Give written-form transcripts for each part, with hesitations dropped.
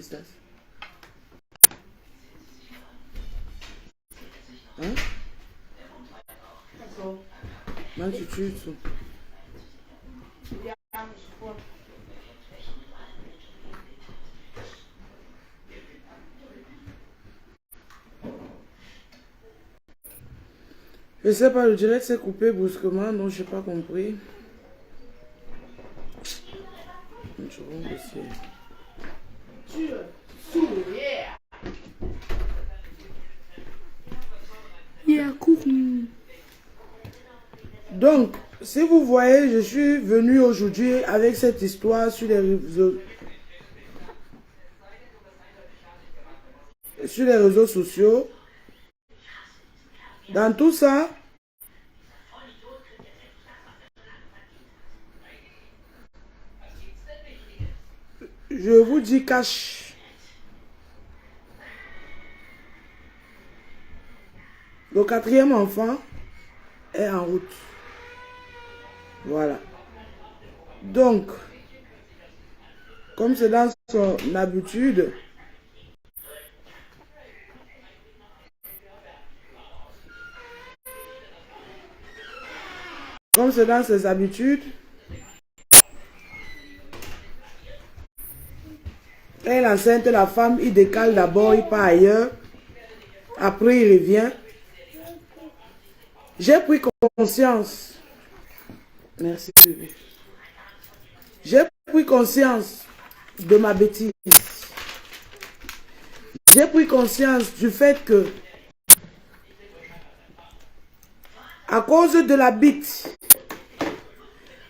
estas? Hein? Mal tu tues tout. Je sais pas, le direct s'est coupé brusquement, donc j'ai pas compris. Je vais essayer. Donc, si vous voyez, je suis venu aujourd'hui avec cette histoire sur les réseaux sociaux. Dans tout ça, je vous dis cash. Le 4e enfant est en route. Voilà. Donc, comme c'est dans son habitude, comme c'est dans ses habitudes, elle est enceinte, la femme, il décale d'abord, il part ailleurs. Après, il revient. J'ai pris conscience. Merci, bébé. J'ai pris conscience de ma bêtise. J'ai pris conscience du fait que, à cause de la bite,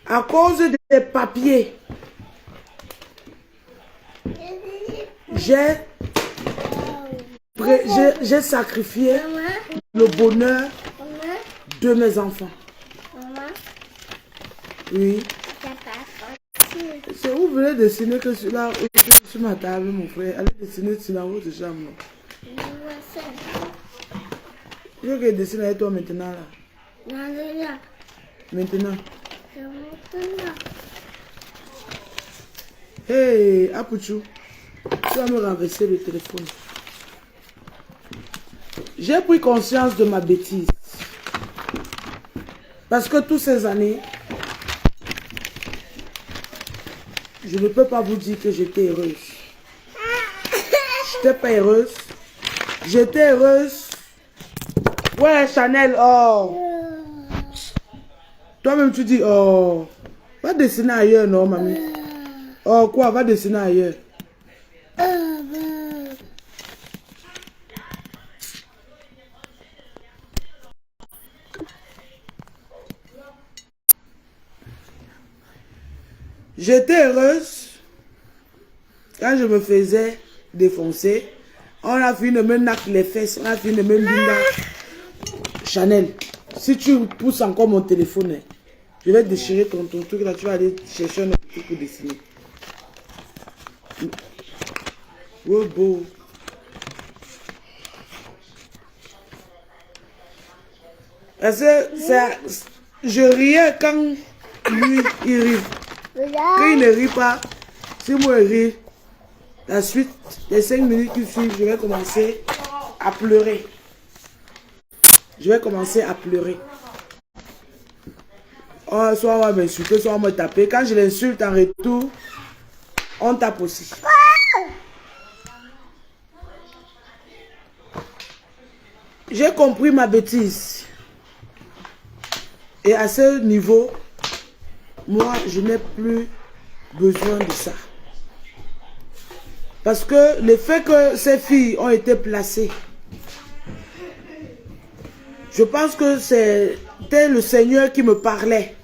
à cause des papiers, j'ai sacrifié le bonheur de mes enfants. Oui. C'est où vous voulez dessiner que celui-là sur ma table, mon frère. Allez dessiner sur la haute chambre. Je veux que dessine avec toi maintenant là. Maintenant. Hey, Apuchou, tu vas me renverser le téléphone. J'ai pris conscience de ma bêtise. Parce que toutes ces années, je ne peux pas vous dire que j'étais heureuse. J'étais pas heureuse. J'étais heureuse. Ouais, Chanel, oh. Toi-même, tu dis, oh. Va dessiner ailleurs, non, mamie. Oh, quoi, va dessiner ailleurs. J'étais heureuse quand je me faisais défoncer. On a fini de me nac les fesses. On a fini de me binda. Chanel, si tu pousses encore mon téléphone, je vais déchirer ton truc là. Tu vas aller chercher un truc pour dessiner. Oh, beau. Parce que je riais quand lui, il rit. Quand il ne rit pas, si moi je ris, la suite, les 5 minutes qui suivent, je vais commencer à pleurer. Je vais commencer à pleurer. Oh, soit on va m'insulter, soit on va me taper. Quand je l'insulte en retour, on tape aussi. J'ai compris ma bêtise. Et à ce niveau, moi, je n'ai plus besoin de ça. Parce que le fait que ces filles ont été placées, je pense que c'était le Seigneur qui me parlait,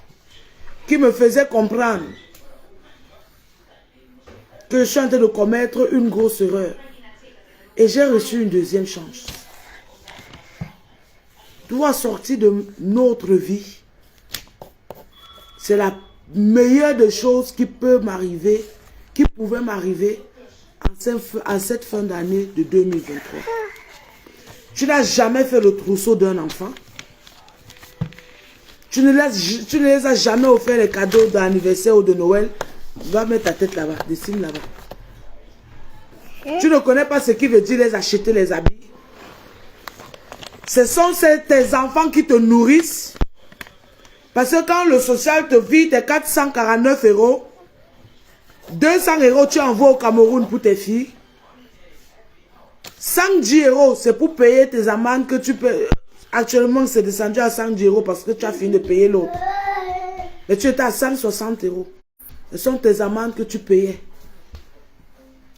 qui me faisait comprendre que je suis en train de commettre une grosse erreur. Et j'ai reçu une deuxième chance. Doit sortir de notre vie. C'est la meilleure des choses qui peut m'arriver, qui pouvait m'arriver en cette fin d'année de 2023. Tu n'as jamais fait le trousseau d'un enfant. Tu ne les as jamais offert les cadeaux d'anniversaire ou de Noël. Va mettre ta tête là-bas, dessine là-bas. Tu ne connais pas ce qui veut dire les acheter les habits. Ce sont tes enfants qui te nourrissent. Parce que quand le social te vide tes 449 €, 200 € tu envoies au Cameroun pour tes filles. 110 €, c'est pour payer tes amendes que tu peux... Actuellement, c'est descendu à 110 € parce que tu as fini de payer l'autre. Mais tu étais à 160 €. Ce sont tes amendes que tu payais.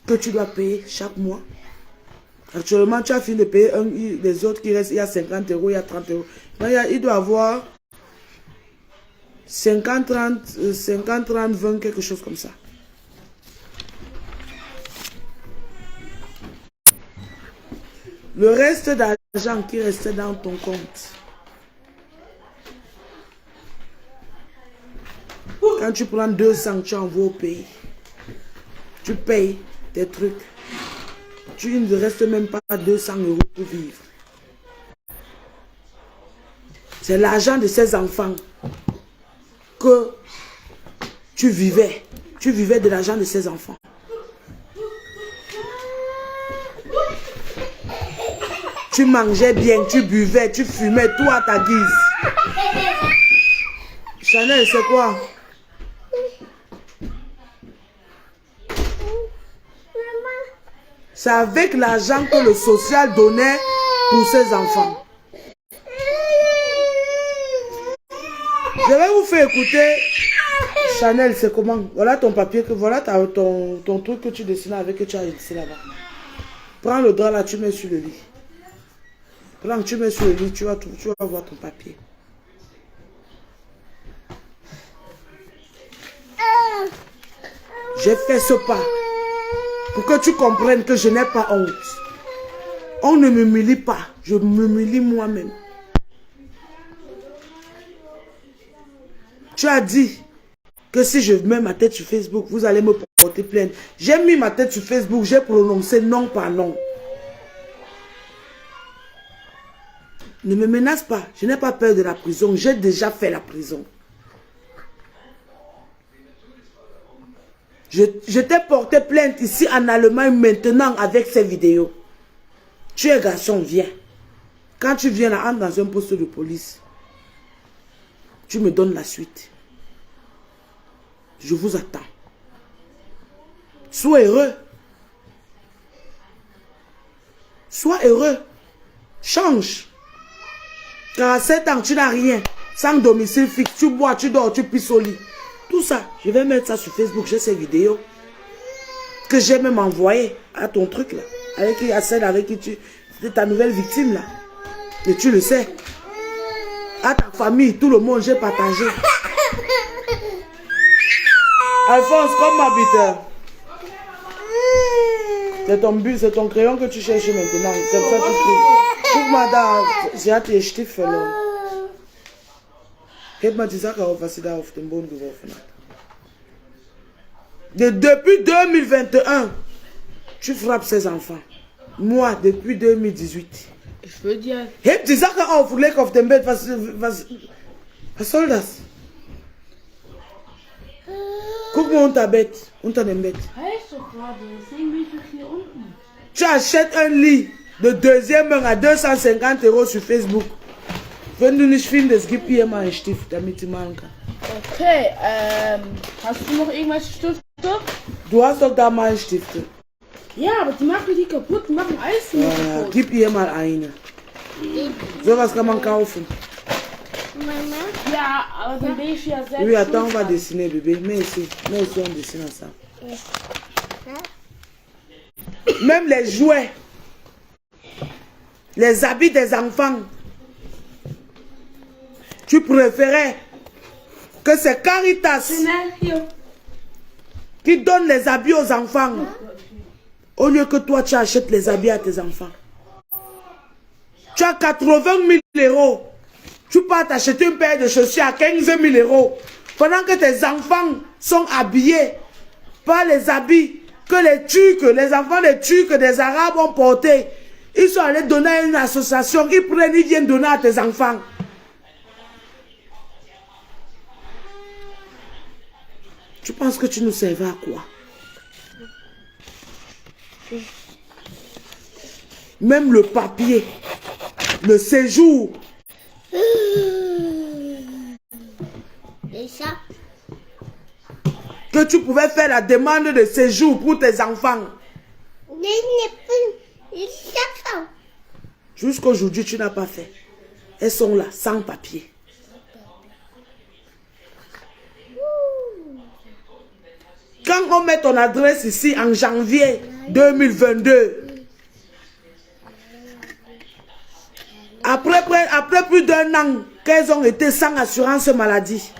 Que tu dois payer chaque mois. Actuellement, tu as fini de payer les autres qui restent. Il y a 50 €, il y a 30 €. Il doit avoir 50, 30, 20, quelque chose comme ça. Le reste d'argent qui restait dans ton compte. Quand tu prends 200, tu envoies au pays. Tu payes tes trucs. Tu ne restes même pas 200 € pour vivre. C'est l'argent de ces enfants que tu vivais. Tu vivais de l'argent de ces enfants. Tu mangeais bien, tu buvais, tu fumais, tout à ta guise. Chanel, c'est quoi? C'est avec l'argent que le social donnait pour ses enfants. Je vais vous faire écouter. Chanel, c'est comment? Voilà ton papier, voilà ton truc que tu dessines avec, que tu as ici là-bas. Prends le drap là, tu mets sur le lit. Pendant que tu mets sur le lit, tu vas voir ton papier. J'ai fait ce pas pour que tu comprennes que je n'ai pas honte. On ne m'humilie pas, je m'humilie moi-même. Tu as dit que si je mets ma tête sur Facebook, vous allez me porter plainte. J'ai mis ma tête sur Facebook, j'ai prononcé non par non. Ne me menace pas, je n'ai pas peur de la prison, j'ai déjà fait la prison. Je t'ai porté plainte ici en Allemagne maintenant avec ces vidéos. Tu es garçon, viens. Quand tu viens là, entre dans un poste de police. Tu me donnes la suite. Je vous attends. Sois heureux. Sois heureux. Change. Car à 7 ans, tu n'as rien. Sans domicile fixe. Tu bois, tu dors, tu pisses au lit. Tout ça, je vais mettre ça sur Facebook. J'ai ces vidéos. Que j'ai même envoyées à ton truc là. À celle avec qui tu... C'était ta nouvelle victime là. Et tu le sais. À ta famille, tout le monde, j'ai partagé. Alphonse, comme m'habite. C'est ton but, c'est ton crayon que tu cherches maintenant. Comme ça, tu fais. Guck mal da, sie hat ihr Stift verloren. Heb mal die Sache auf, was sie da auf den Boden geworfen hat. Depuis 2021, tu frappes ces enfants. Moi, depuis 2018. Ich würde ja... Heb die Sache auf, leg auf dem Bett. Was soll das? Guck mal unter Bett, unter dem Bett. Heißt doch gerade, deswegen bin ich hier unten. Tu achètes un lit de deuxième main à 250 € sur Facebook. Wenn du nicht findest, gib ihr mal einen Stift, damit sie malen kann. Okay, hast du noch irgendwelche Stifte? Du hast doch da mal Stifte. Ja, aber die machen die kaputt, die machen alles Ja, kaputt. gib ihr mal eine. Sowas kann man kaufen. Maman, Ja, aber dann bin ich ja selbst Oui, attends, on va schuld. dessiner, bébé. Mais ici, on dessine ensemble. Même les jouets, les habits des enfants. Tu préférais que c'est Caritas Schnell, hier. qui donne les habits aux enfants au lieu que toi tu achètes les habits à tes enfants. Tu as 80 000 €. Tu pars t'acheter une paire de chaussures à 15 000 € pendant que tes enfants sont habillés par les habits que les Turcs, les enfants des Turcs, des Arabes ont portés. Ils sont allés donner à une association, ils prennent, ils viennent donner à tes enfants. Tu penses que tu nous servais à quoi? même le papier, le séjour. Et ça? Que tu pouvais faire la demande de séjour pour tes enfants. Jusqu'aujourd'hui, tu n'as pas fait. Elles sont là, sans papier. Quand on met ton adresse ici en janvier 2022, après plus d'1 an qu'elles ont été sans assurance maladie,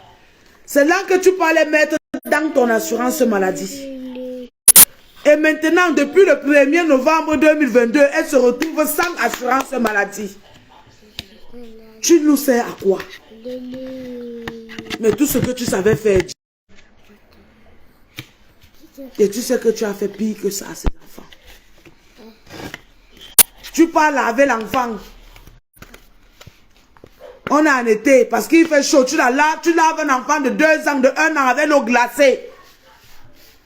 c'est là que tu peux aller mettre dans ton assurance maladie. Et maintenant, depuis le 1er novembre 2022, elles se retrouvent sans assurance maladie. Tu nous sers à quoi? Mais tout ce que tu savais faire, et tu sais que tu as fait pire que ça à ces enfants. Tu pars laver l'enfant. On est en été parce qu'il fait chaud. Tu laves un enfant de 2 ans, de 1 an avec l'eau glacée.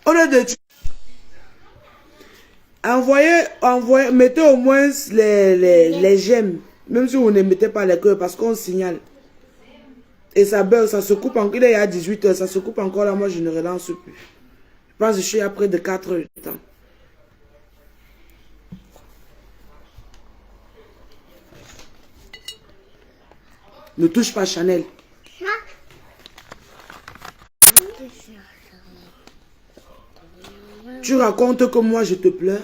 Au lieu de... mettez au moins les j'aime. Même si vous ne mettez pas les cœurs parce qu'on signale. Et ça beurre, ça se coupe encore. Il est à 18 h, ça se coupe encore là. Moi, je ne relance plus. Je pense que je suis à près de 4 heures de temps. Ne touche pas Chanel. Tu racontes que moi je te pleure.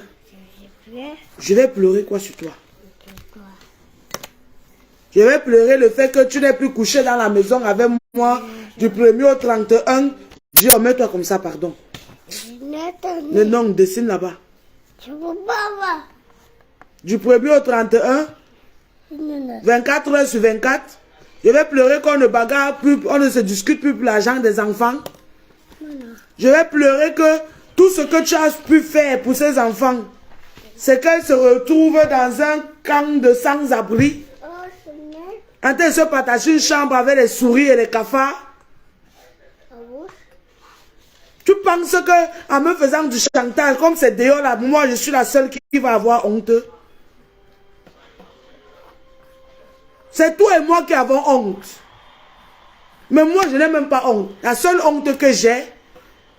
Je vais pleurer quoi sur toi? Je vais pleurer le fait que tu n'es plus couché dans la maison avec moi du 1er au 31. Dis, oh, mets-toi comme ça, pardon. Non, dessine là-bas. Du 1er au 31, 24 heures sur 24, je vais pleurer qu'on ne bagarre plus, on ne se discute plus pour l'argent des enfants. Je vais pleurer que tout ce que tu as pu faire pour ces enfants, c'est qu'elles se retrouvent dans un camp de sans-abri, en train de se partager une chambre avec les souris et les cafards. Tu penses que en me faisant du chantage, comme c'est dehors là, moi je suis la seule qui va avoir honte? C'est toi et moi qui avons honte. Mais moi je n'ai même pas honte. La seule honte que j'ai,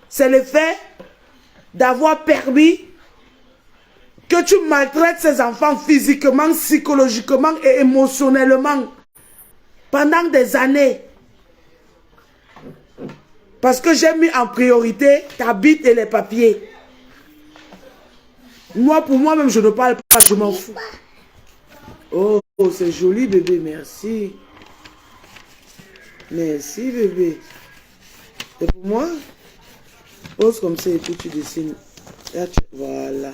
c'est le fait d'avoir permis que tu maltraites ces enfants physiquement, psychologiquement et émotionnellement pendant des années. Parce que j'ai mis en priorité ta bite et les papiers. Moi, pour moi-même, je ne parle pas, je m'en fous. Oh, c'est joli, bébé, merci. Merci, bébé. Et pour moi, pose comme ça et puis tu dessines. Là, voilà.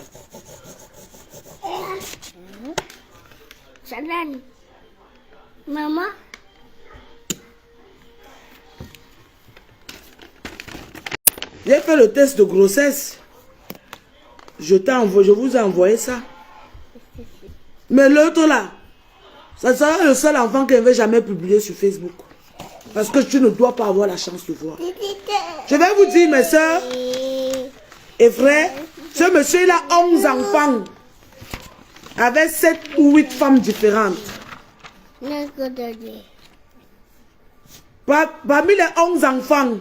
Chanel. Maman. J'ai fait le test de grossesse. Je vous ai envoyé ça. Mais l'autre là, ça sera le seul enfant que je ne vais jamais publier sur Facebook. Parce que tu ne dois pas avoir la chance de voir. Je vais vous dire, mes soeurs et frères, ce monsieur il a 11 enfants. Avec 7 ou 8 femmes différentes. Parmi les 11 enfants,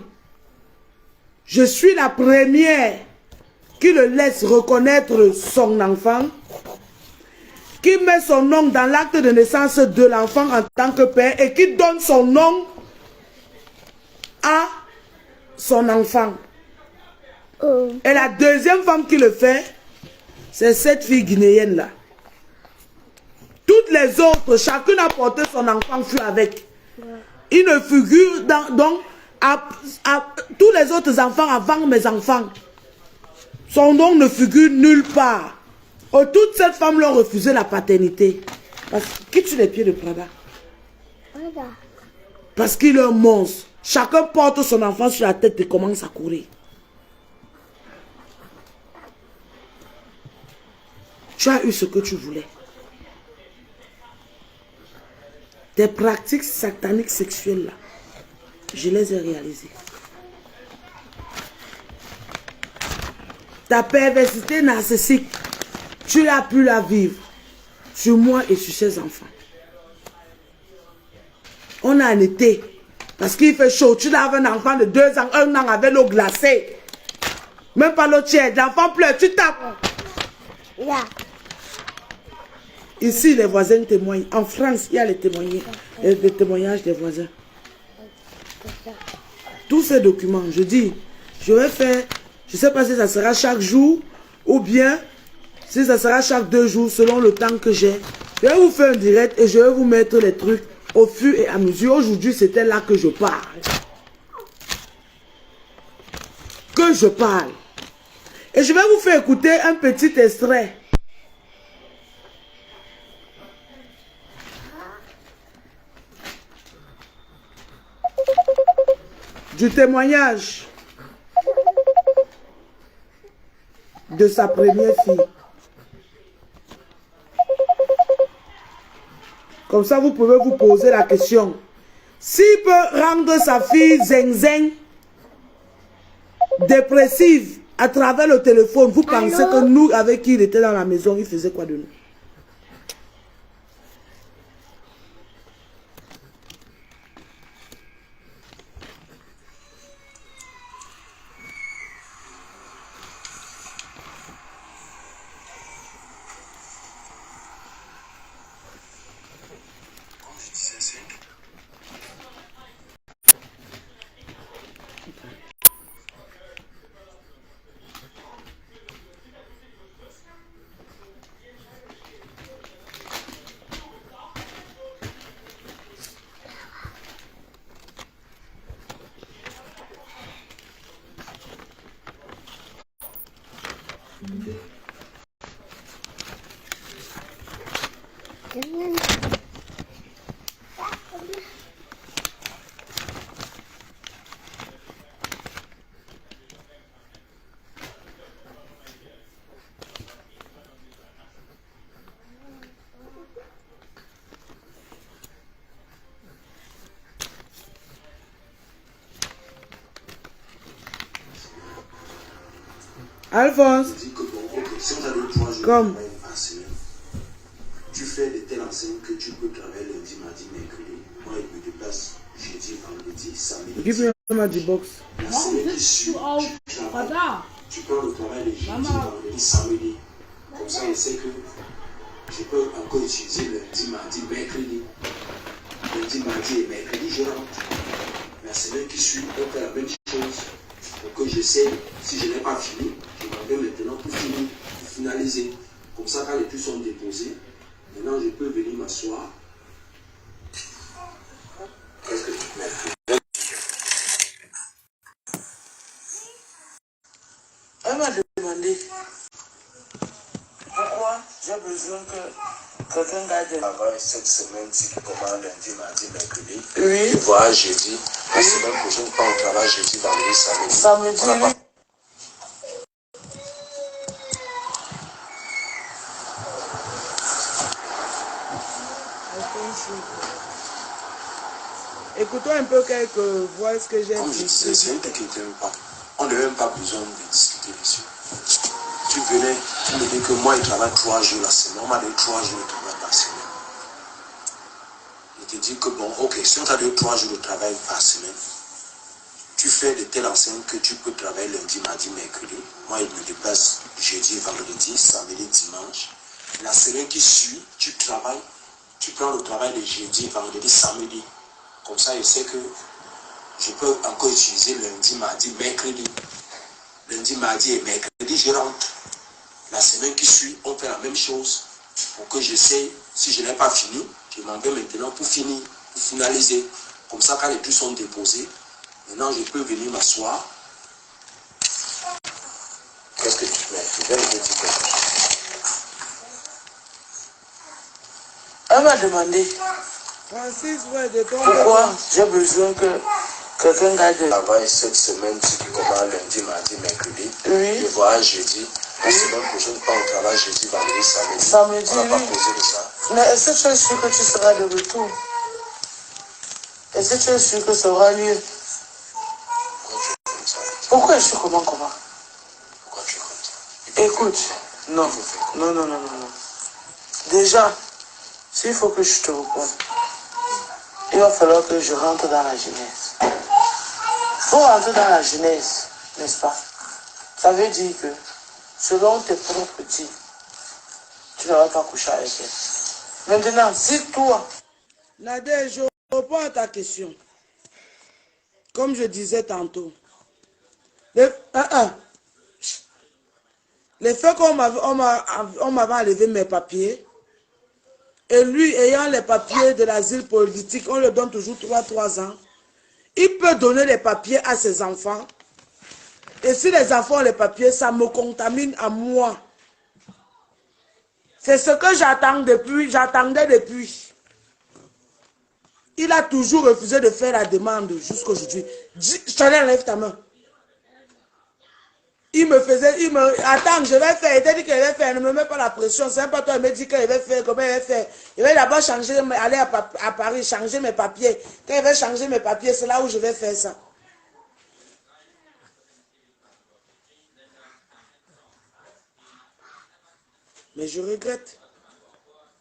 je suis la première qui le laisse reconnaître son enfant, qui met son nom dans l'acte de naissance de l'enfant en tant que père et qui donne son nom à son enfant. Et la deuxième femme qui le fait, c'est cette fille guinéenne-là. Toutes les autres, chacune a porté son enfant fut avec. Il ne figure donc à tous les autres enfants avant mes enfants. Son nom ne figure nulle part. Toutes ces femmes l'ont refusé la paternité. Parce qui tue les pieds de Prada? Parce qu'il est un monstre. Chacun porte son enfant sur la tête et commence à courir. Tu as eu ce que tu voulais. Tes pratiques sataniques sexuelles là, je les ai réalisées. Ta perversité narcissique, tu as pu la vivre. sur moi et sur ses enfants. On a un été. Parce qu'il fait chaud. Tu laves un enfant de 2 ans, 1 an avec l'eau glacée. Même pas l'eau tiède. L'enfant pleure, tu tapes. Ici, les voisins témoignent. En France, il y a les témoignages des voisins. Tous ces documents, je dis, je vais faire, je ne sais pas si ça sera chaque jour ou bien si ça sera chaque 2 jours selon le temps que j'ai. Je vais vous faire un direct et je vais vous mettre les trucs au fur et à mesure. Aujourd'hui, c'était là que je parle. Que je parle. Et je vais vous faire écouter un petit extrait. Du témoignage de sa première fille. Comme ça, vous pouvez vous poser la question. S'il peut rendre sa fille zen, dépressive, à travers le téléphone, vous pensez que nous, avec qui il était dans la maison, il faisait quoi de nous? Alphonse, comme tu fais de telle enseigne que tu peux travailler lundi, mardi, mercredi. Moi, il me déplace jeudi, vendredi, samedi. give me a magic box. La semaine qui suit, tu prends le travail les jeudi, vendredi, samedi. Comme ça, je sais que je peux encore utiliser lundi, mardi, mercredi. Lundi, mardi et mercredi, je rentre. La semaine qui suit, on fait la même chose. Pour que je sais, si je n'ai pas fini, je m'en vais maintenant pour finir, pour finaliser. Comme ça, quand les trucs sont déposés, maintenant je peux venir m'asseoir. Qu'est-ce que tu mets? Elle m'a demandé pourquoi j'ai besoin que quelqu'un garde. Avant cette semaine, si tu commandes lundi, mardi, mercredi, Oui. tu vois jeudi. La semaine prochaine, pas au travail jeudi, vendredi, samedi. Samedi, On n'a pas- Écoutons un peu quelques voix ce que j'ai Comme je dit. disais, c'est un truc qui ne t'aime pas. On n'a même pas besoin de discuter dessus. Tu venais, tu me dis que moi, je travaille 3 jours la semaine. On m'a donné 3 jours de travail par semaine. Je te dis que bon, ok, si on t'a donné 3 jours de travail par semaine, tu fais de telle enseigne que tu peux travailler lundi, mardi, mercredi. Moi, il me déplace jeudi, vendredi, samedi, dimanche. La semaine qui suit, tu travailles, tu prends le travail de jeudi, vendredi, samedi. Comme ça, je sais que je peux encore utiliser lundi, mardi, mercredi. Lundi, mardi et mercredi, je rentre. La semaine qui suit, on fait la même chose. Pour que je sais, si je n'ai pas fini, je m'en vais maintenant pour finir, pour finaliser. Comme ça, quand les trucs sont déposés, maintenant je peux venir m'asseoir. Qu'est-ce que tu fais? Je vais te dire quelque chose. Elle m'a demandé Francis, ouais, de ton pourquoi j'ai besoin que quelqu'un garde. Travaille cette semaine, si tu commandes lundi, mardi, mercredi. Oui. Je vois jeudi. La semaine prochaine, pas au travail jeudi, vendredi, samedi. Samedi, On n'a pas oui. posé de ça. Mais est-ce que tu es sûr que tu seras de retour? Est-ce que tu es sûr que ça aura lieu? Pourquoi tu es comme ça? Pourquoi je suis comment? Pourquoi tu es comme ça? Écoute, non. Non. Déjà, s'il faut que je te réponde, il va falloir que je rentre dans la jeunesse. Il faut rentrer dans la jeunesse, n'est-ce pas? Ça veut dire que, selon tes propres dires, tu ne vas pas coucher avec elle. Maintenant, si toi... Nader, je réponds à ta question. Comme je disais tantôt, les faits qu'on m'avait enlevé mes papiers, et lui ayant les papiers de l'asile politique, on le donne toujours 3 ans, il peut donner les papiers à ses enfants. Et si les enfants ont les papiers, ça me contamine à moi. C'est ce que j'attendais depuis. Il a toujours refusé de faire la demande jusqu'à aujourd'hui. Chanel, lève ta main. Attends, je vais faire. Il t'a dit qu'il va faire. Ne me mets pas la pression. C'est pas toi, il me dit qu'il va faire. Comment il va faire? Il va d'abord changer, aller à Paris, changer mes papiers. Quand il va changer mes papiers, c'est là où je vais faire ça. Mais je regrette.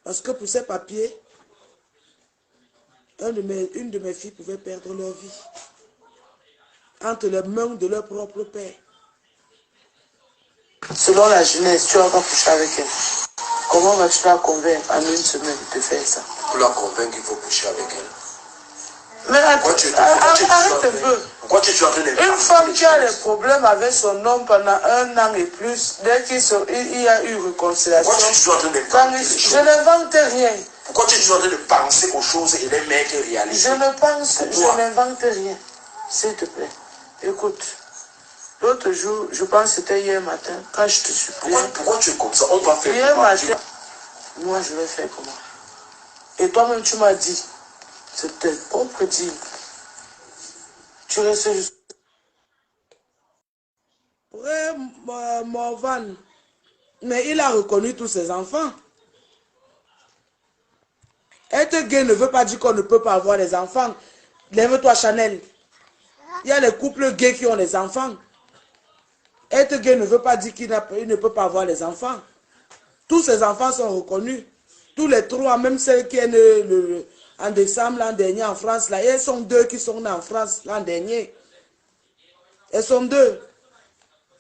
Parce que pour ces papiers, une de mes filles pouvait perdre leur vie. Entre les mains de leur propre père. Selon la jeunesse, tu vas pas coucher avec elle. Comment vas-tu la convaincre en une semaine de faire ça? Pour la convaincre, il faut coucher avec elle. Mais arrête un peu. Pourquoi tu es en train de... Une femme qui a des problèmes avec son homme pendant 1 an et plus, dès qu'il y a eu réconciliation, Pourquoi tu es en train de je n'invente rien. Pourquoi tu es en train de penser aux choses et les mecs réalisent? Je n'invente rien. S'il te plaît, écoute. L'autre jour, je pense que c'était hier matin, quand je te suppliais. Pourquoi tu es comme ça? On va faire hier matin, moi je vais faire comment? Et toi-même tu m'as dit, c'est tes propres dires. Tu restes juste. Ouais, Morvan. Mais il a reconnu tous ses enfants. Être gay ne veut pas dire qu'on ne peut pas avoir des enfants. Lève-toi, Chanel. Il y a les couples gays qui ont des enfants. Être gay ne veut pas dire qu'il ne peut pas avoir des enfants. Tous ses enfants sont reconnus. Tous les 3, même celle qui est née en décembre l'an dernier en France, là, elles sont 2 qui sont nées en France l'an dernier. Elles sont 2.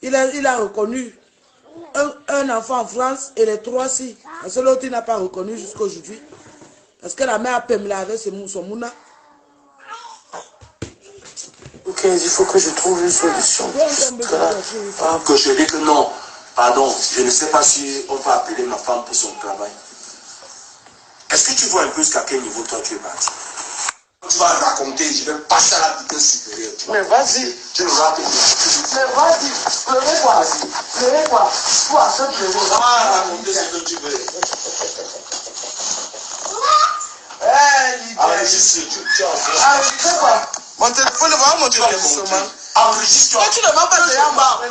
Il a reconnu un enfant en France et les 3 si. Parce que l'autre, il n'a pas reconnu jusqu'à aujourd'hui. Parce que la mère a Pemela avec son mouna. Ok, il faut que je trouve une solution. Que je dis que non, pardon, je ne sais pas si on va appeler ma femme pour son travail. Est-ce que tu vois un peu jusqu'à quel niveau toi tu es parti? Tu vas raconter, je vais passer à la vitesse supérieure. Mais vas-y. Tu ne vas pas. Mais vas-y, pleurez quoi? Pleurez quoi? Toi, ça pleurer. On va raconter ce que tu veux. Enregistre quoi? Mon téléphone va mon téléphone. Enregistre. Tu ne vas pas dire à Paris.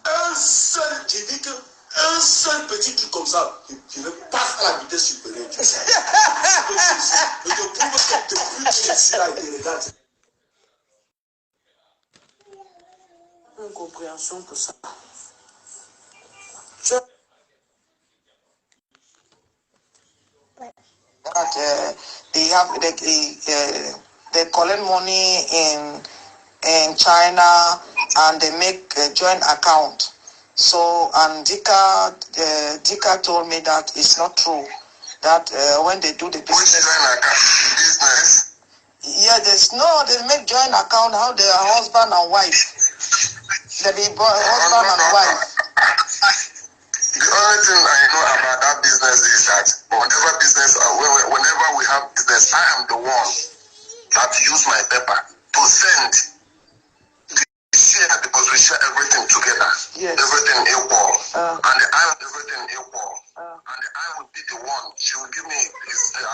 Un seul, j'ai dit que un seul petit truc comme ça, je vais passer à la vitesse supérieure. Je te prouve que depuis que je suis là et que regarde. Incompréhension pour ça. They collect money in China and they make a joint account. So, and Dika told me that it's not true. That when they do the business. Business? Yeah, they make joint account, how they are husband and wife. They be husband and wife. The only thing I know about that business is that whenever we have business, I am the one that use my paper to send the share because we share everything together. Yes. Everything equal. And I am everything equal. And I will be the one, she will give me her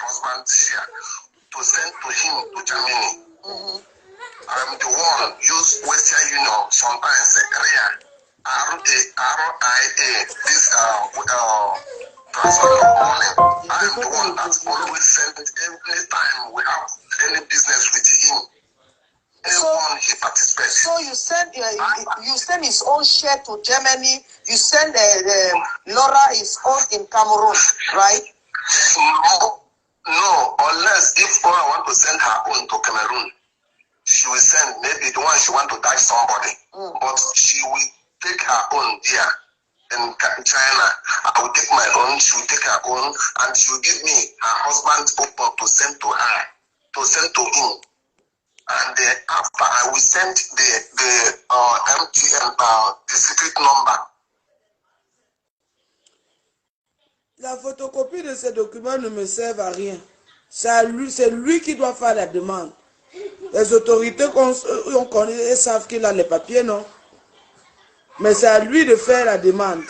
husband's share to send to him to Germany. I'm the one use Western Union, sometimes RIA. RIA, this transfer of money. I'm the one that always send every time we have any business with him. Anyone he participates. respect. So you send his own share to Germany. You send Laura his own in Cameroon, right? No, unless if Laura want to send her own to Cameroon, she will send maybe the one she want to touch somebody, but she will take her own there. In China, I will take my own, she will take her own, and she will give me her husband's phone to send to her, to send to him. And after I will send the MTN, the secret number. La photocopie de ces documents ne me sert à rien. C'est lui qui doit faire la demande. Les autorités on connaît, elles savent qu'il a les papiers, non? Mais c'est à lui de faire la demande.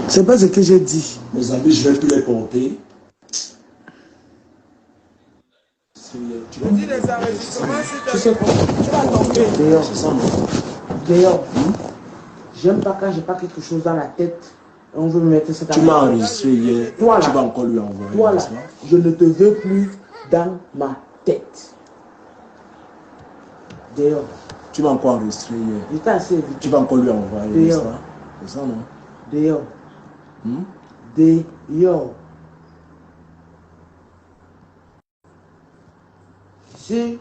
C'est pas ce que j'ai dit. Mes amis, je vais plus les compter. Tu dis les enregistrements, tu sais quoi? Tu vas tomber. D'ailleurs, c'est ça, moi. D'ailleurs, j'aime pas quand j'ai pas quelque chose dans la tête. On veut me mettre cette. Tu m'as enregistré hier. Toi, là, tu vas encore lui envoyer. Toi là, je ne te veux plus dans ma tête. D'ailleurs. Tu m'as encore enregistré hier. J'étais assez vite. Tu vas encore lui envoyer. D'ailleurs. C'est ça, non? D'ailleurs. D'ailleurs. Si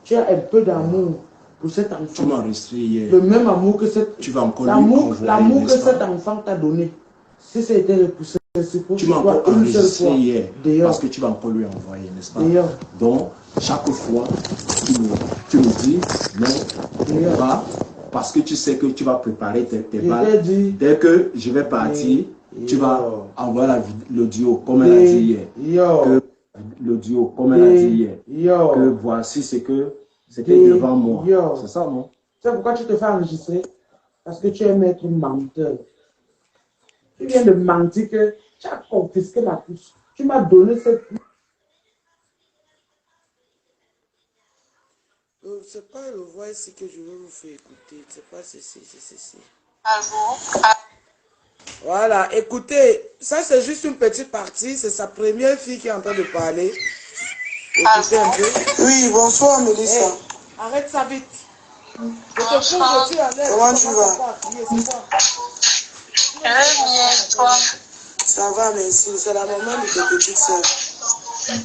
tu as un peu d'amour pour cet enfant. Tu m'as enregistré hier. Le même amour que cet. Tu vas encore lui envoyer. L'amour que cet enfant t'a donné. Si ça a été repoussé, c'est pour tu m'as encore enregistré hier. D'ailleurs. Parce que tu vas encore lui envoyer, n'est-ce pas? D'ailleurs. Donc, chaque fois, tu me dis non, va, parce que tu sais que tu vas préparer tes balles. Dès que je vais partir, tu vas envoyer l'audio, comme elle a dit hier. L'audio, comme elle a dit hier. Que voici ce que c'était devant moi. C'est ça, non? Tu sais pourquoi tu te fais enregistrer? Parce que tu es maître menteur. Tu viens de mentir que tu as confisqué ma puce. Tu m'as donné cette puce. C'est pas le voix ici que je veux vous faire écouter. C'est pas ceci, c'est ceci. Voilà, écoutez, ça c'est juste une petite partie. C'est sa première fille qui est en train de parler. Écoutez un peu. Oui, bonsoir Mélissa. Hey, arrête ça vite. Je te fous, je suis à l'aise. Comment tu vas? Toi. Ça va, merci. C'est la maman de ta petite soeur. Oui,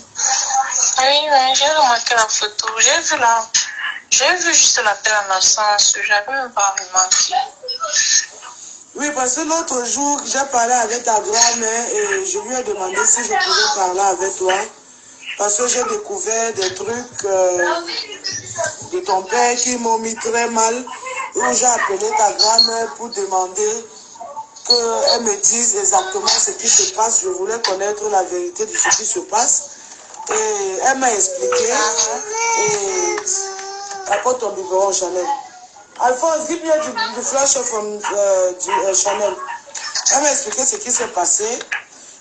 j'ai remarqué la photo. J'ai vu juste l'appel en absence. J'avais même pas remarqué. Oui, parce que l'autre jour, j'ai parlé avec ta grand-mère et je lui ai demandé si je pouvais parler avec toi. Parce que j'ai découvert des trucs de ton père qui m'ont mis très mal. Où j'ai appelé ta grand-mère pour demander qu'elle me dise exactement ce qui se passe. Je voulais connaître la vérité de ce qui se passe. Et elle m'a expliqué. Et apporte ton biberon Chanel. Alphonse, give me the flash from Chanel. Elle m'a expliqué ce qui s'est passé.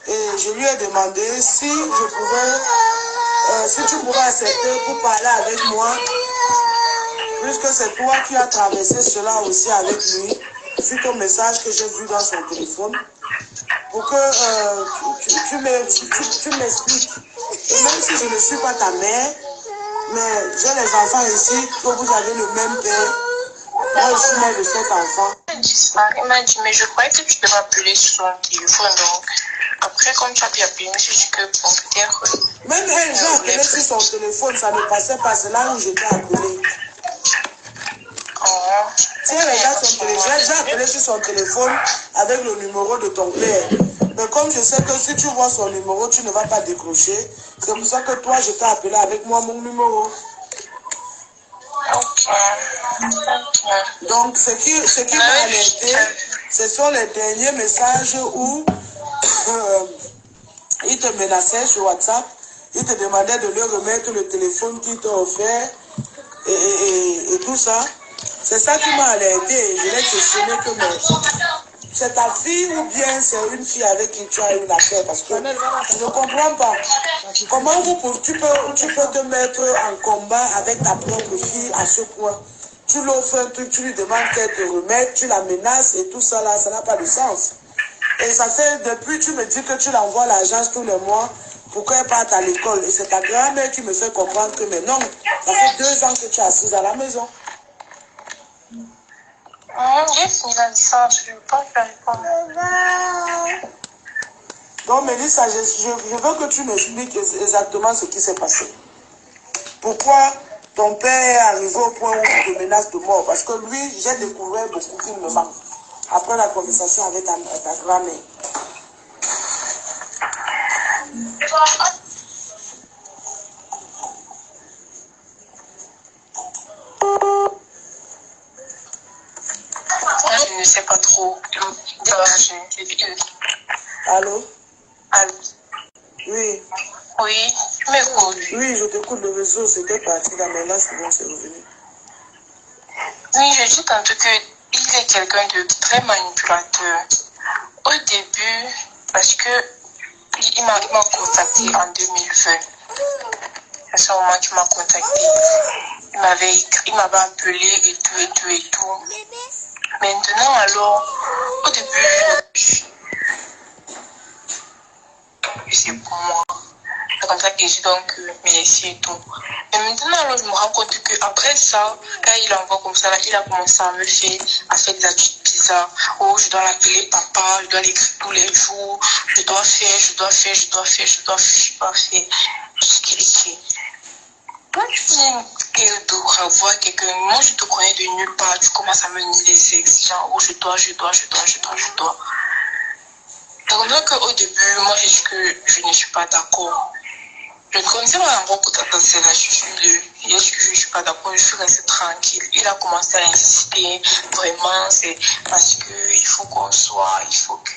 Et je lui ai demandé si je pouvais, si tu pourrais accepter pour parler avec moi. Puisque c'est toi qui as traversé cela aussi avec lui. Suite au message que j'ai vu dans son téléphone. Pour que tu m'expliques. Et même si je ne suis pas ta mère, mais j'ai les enfants ici, que vous avez le même père. Moi, je suis mère de cet enfant. Il m'a dit, mais je croyais que tu devais appeler sur son téléphone. Donc, après, comme tu as pu appeler, je suis que bon, peut-être. Même elle, j'ai appelé sur son téléphone, ça ne passait pas. C'est là où j'étais appelé. Si elle regarde son téléphone, j'ai appelé sur son téléphone avec le numéro de ton père. Mais comme je sais que si tu vois son numéro, tu ne vas pas décrocher. C'est pour ça que toi, je t'ai appelé avec moi mon numéro. Donc, ce qui m'a alerté, ce sont les derniers messages où il te menaçait sur WhatsApp. Il te demandait de lui remettre le téléphone qu'il t'a offert et tout ça. C'est ça qui m'a alerté. Je l'ai questionné que c'est ta fille ou bien c'est une fille avec qui tu as eu l'affaire? Parce que je ne comprends pas. Comment tu peux te mettre en combat avec ta propre fille à ce point? Tu l'offres un truc, tu lui demandes qu'elle te remette, tu la menaces et tout ça là, ça n'a pas de sens. Et ça fait, depuis tu me dis que tu l'envoies à l'agence tous les mois pour qu'elle parte à l'école. Et c'est ta grand-mère qui me fait comprendre que, mais non, ça fait 2 ans que tu es assise à la maison. J'ai fini la licence, je ne veux pas faire répondre. Donc, Mélissa, je veux que tu m'expliques exactement ce qui s'est passé. Pourquoi ton père est arrivé au point où il te menace de mort? Parce que lui, j'ai découvert beaucoup qu'il me manque. Après la conversation avec ta grand-mère. Je ne sais pas trop. Allô? Allô? Oui. Oui, tu m'écoutes? Oui, je t'écoute. Le réseau, c'était parti là, mais là, c'est bon, c'est revenu. Oui, je dis tantôt qu'il est quelqu'un de très manipulateur. Au début, parce que il m'a contacté en 2020. À ce moment qu'il m'a contacté, il m'avait appelé et tout. Maintenant, alors, au début, c'est pour moi. C'est comme ça que j'ai donc merci et tout. Et maintenant, alors, je me rends compte qu'après ça, quand il envoie comme ça, là, il a commencé à me faire des attitudes bizarres. Oh, je dois l'appeler papa, je dois l'écrire tous les jours, je dois faire tout ce qu'il écrit. Quand tu viens de revoir quelqu'un, moi je te connais de nulle part, tu commences à me nier les exigences. Oh, je dois. C'est comme ça qu'au début, moi j'ai dit que je ne suis pas d'accord. Je ne connaissais pas encore pour ta là, j'ai dit que je ne suis pas d'accord, je suis restée tranquille. Il a commencé à insister, vraiment, c'est parce qu'il faut qu'on soit, il faut que.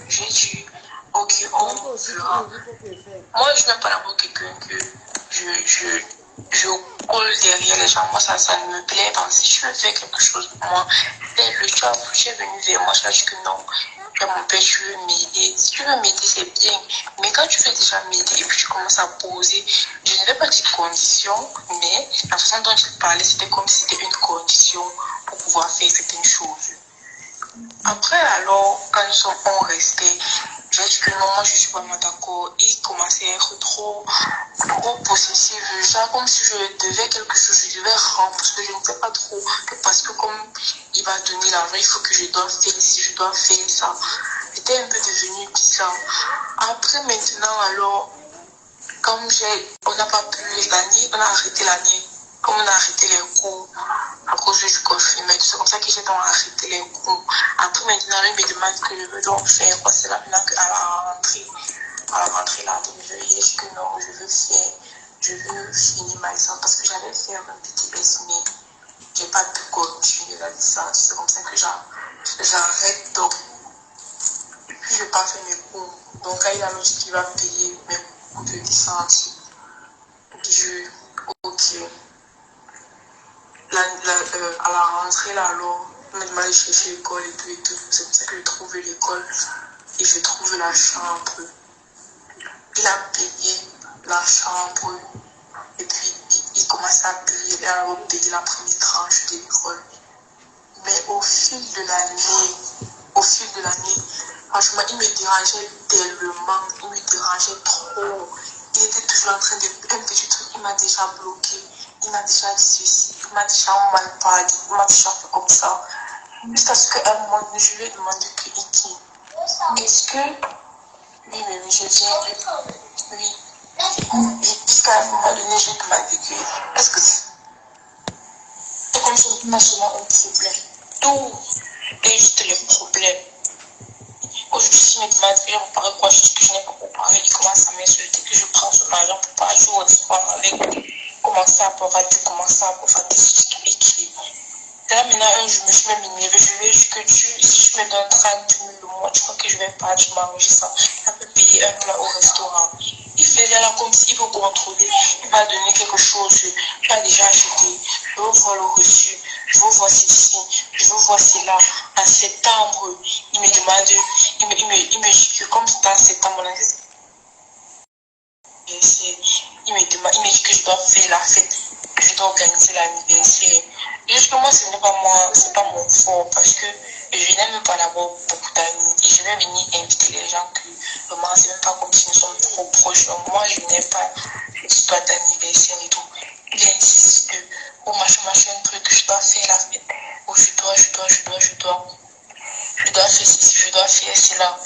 J'ai dit, ok, on verra. Moi, je n'aime pas d'abord quelqu'un que je colle derrière les gens. Moi, ça ne me plaît pas. Si je veux faire quelque chose pour moi, le job, tu es venu vers moi, je dis que non. Mon père, tu veux m'aider. Si tu veux m'aider, c'est bien. Mais quand tu veux déjà m'aider et puis tu commences à poser, je ne vais pas dire condition, mais la façon dont il parlait, c'était comme si c'était une condition pour pouvoir faire certaines choses. Après, alors, quand nous sommes restés, j'ai dit que non, moi je suis pas d'accord. Il commençait à être trop possessif. Genre, comme si je devais quelque chose, je devais rendre, parce que je ne sais pas trop. Parce que comme il va donner l'argent, il faut que je dois faire ci, je dois faire ça. C'était un peu devenu bizarre. Après, maintenant, alors, comme on n'a pas pu l'année, on a arrêté l'année. Comme on a arrêté les cours à cause du confinement, c'est comme ça que j'ai donc arrêté les cours. Après maintenant, il me demande ce que je veux donc faire. C'est là maintenant qu'à la rentrée là, je lui ai dit que non, je veux finir ma licence parce que j'allais faire un petit BS, mais j'ai pas pu continuer la licence. C'est comme ça que j'arrête donc. Et puis je n'ai pas fait mes cours. Donc là, il a dit qu'il va payer mes cours de licence. Ok. À la rentrée, là, alors, on m'a demandé de chercher l'école et tout. C'est comme ça que j'ai trouvé l'école et j'ai trouvé la chambre. Il a payé la chambre et puis il commençait à payer, il a payé la première tranche de l'école. Mais au fil de l'année, franchement, il me dérangeait tellement, il me dérangeait trop. Il était toujours en train de un petit truc, il m'a déjà bloqué. Il m'a déjà dit ceci, il m'a déjà mal parlé, il m'a déjà fait comme ça. Jusqu'à ce qu'à un moment donné, je lui ai demandé est-ce que... Oui, je viens. Oui. Jusqu'à un moment donné, je lui ai demandé est-ce que c'est comme si on a souvent un problème. Tout est juste les problèmes. Aujourd'hui, si je me demande de reparer quoi, je dis que je n'ai pas préparé, il commence à m'insulter, que je prends son argent pour pas jouer au restaurant avec lui. Commencer à pouvoir ce qu'il écrit. Là, maintenant, je me suis même énervée. Je lui ai dit que si je me donne 30 000 le mois, tu crois que je vais pas, tu m'arranges ça. Il peut payer un plat au restaurant. Il faisait là comme s'il veut contrôler. Il m'a donné quelque chose. Tu as déjà acheté. Je veux voir le reçu. Je veux voir ceci. Je veux voir cela. En septembre, il me demande, il me dit que comme c'est en septembre, il me dit que je dois faire la fête, que je dois organiser l'anniversaire. Justement, ce n'est pas moi, c'est pas mon fort, parce que je n'ai même pas d'abord beaucoup d'amis. Et je vais venir inviter les gens que vraiment, c'est même pas comme si nous sommes trop proches. Donc moi, je n'ai pas cette histoire d'anniversaire et tout. Il insiste que, oh machin, truc, je dois faire la fête. Oh, je dois faire ceci, je dois faire cela.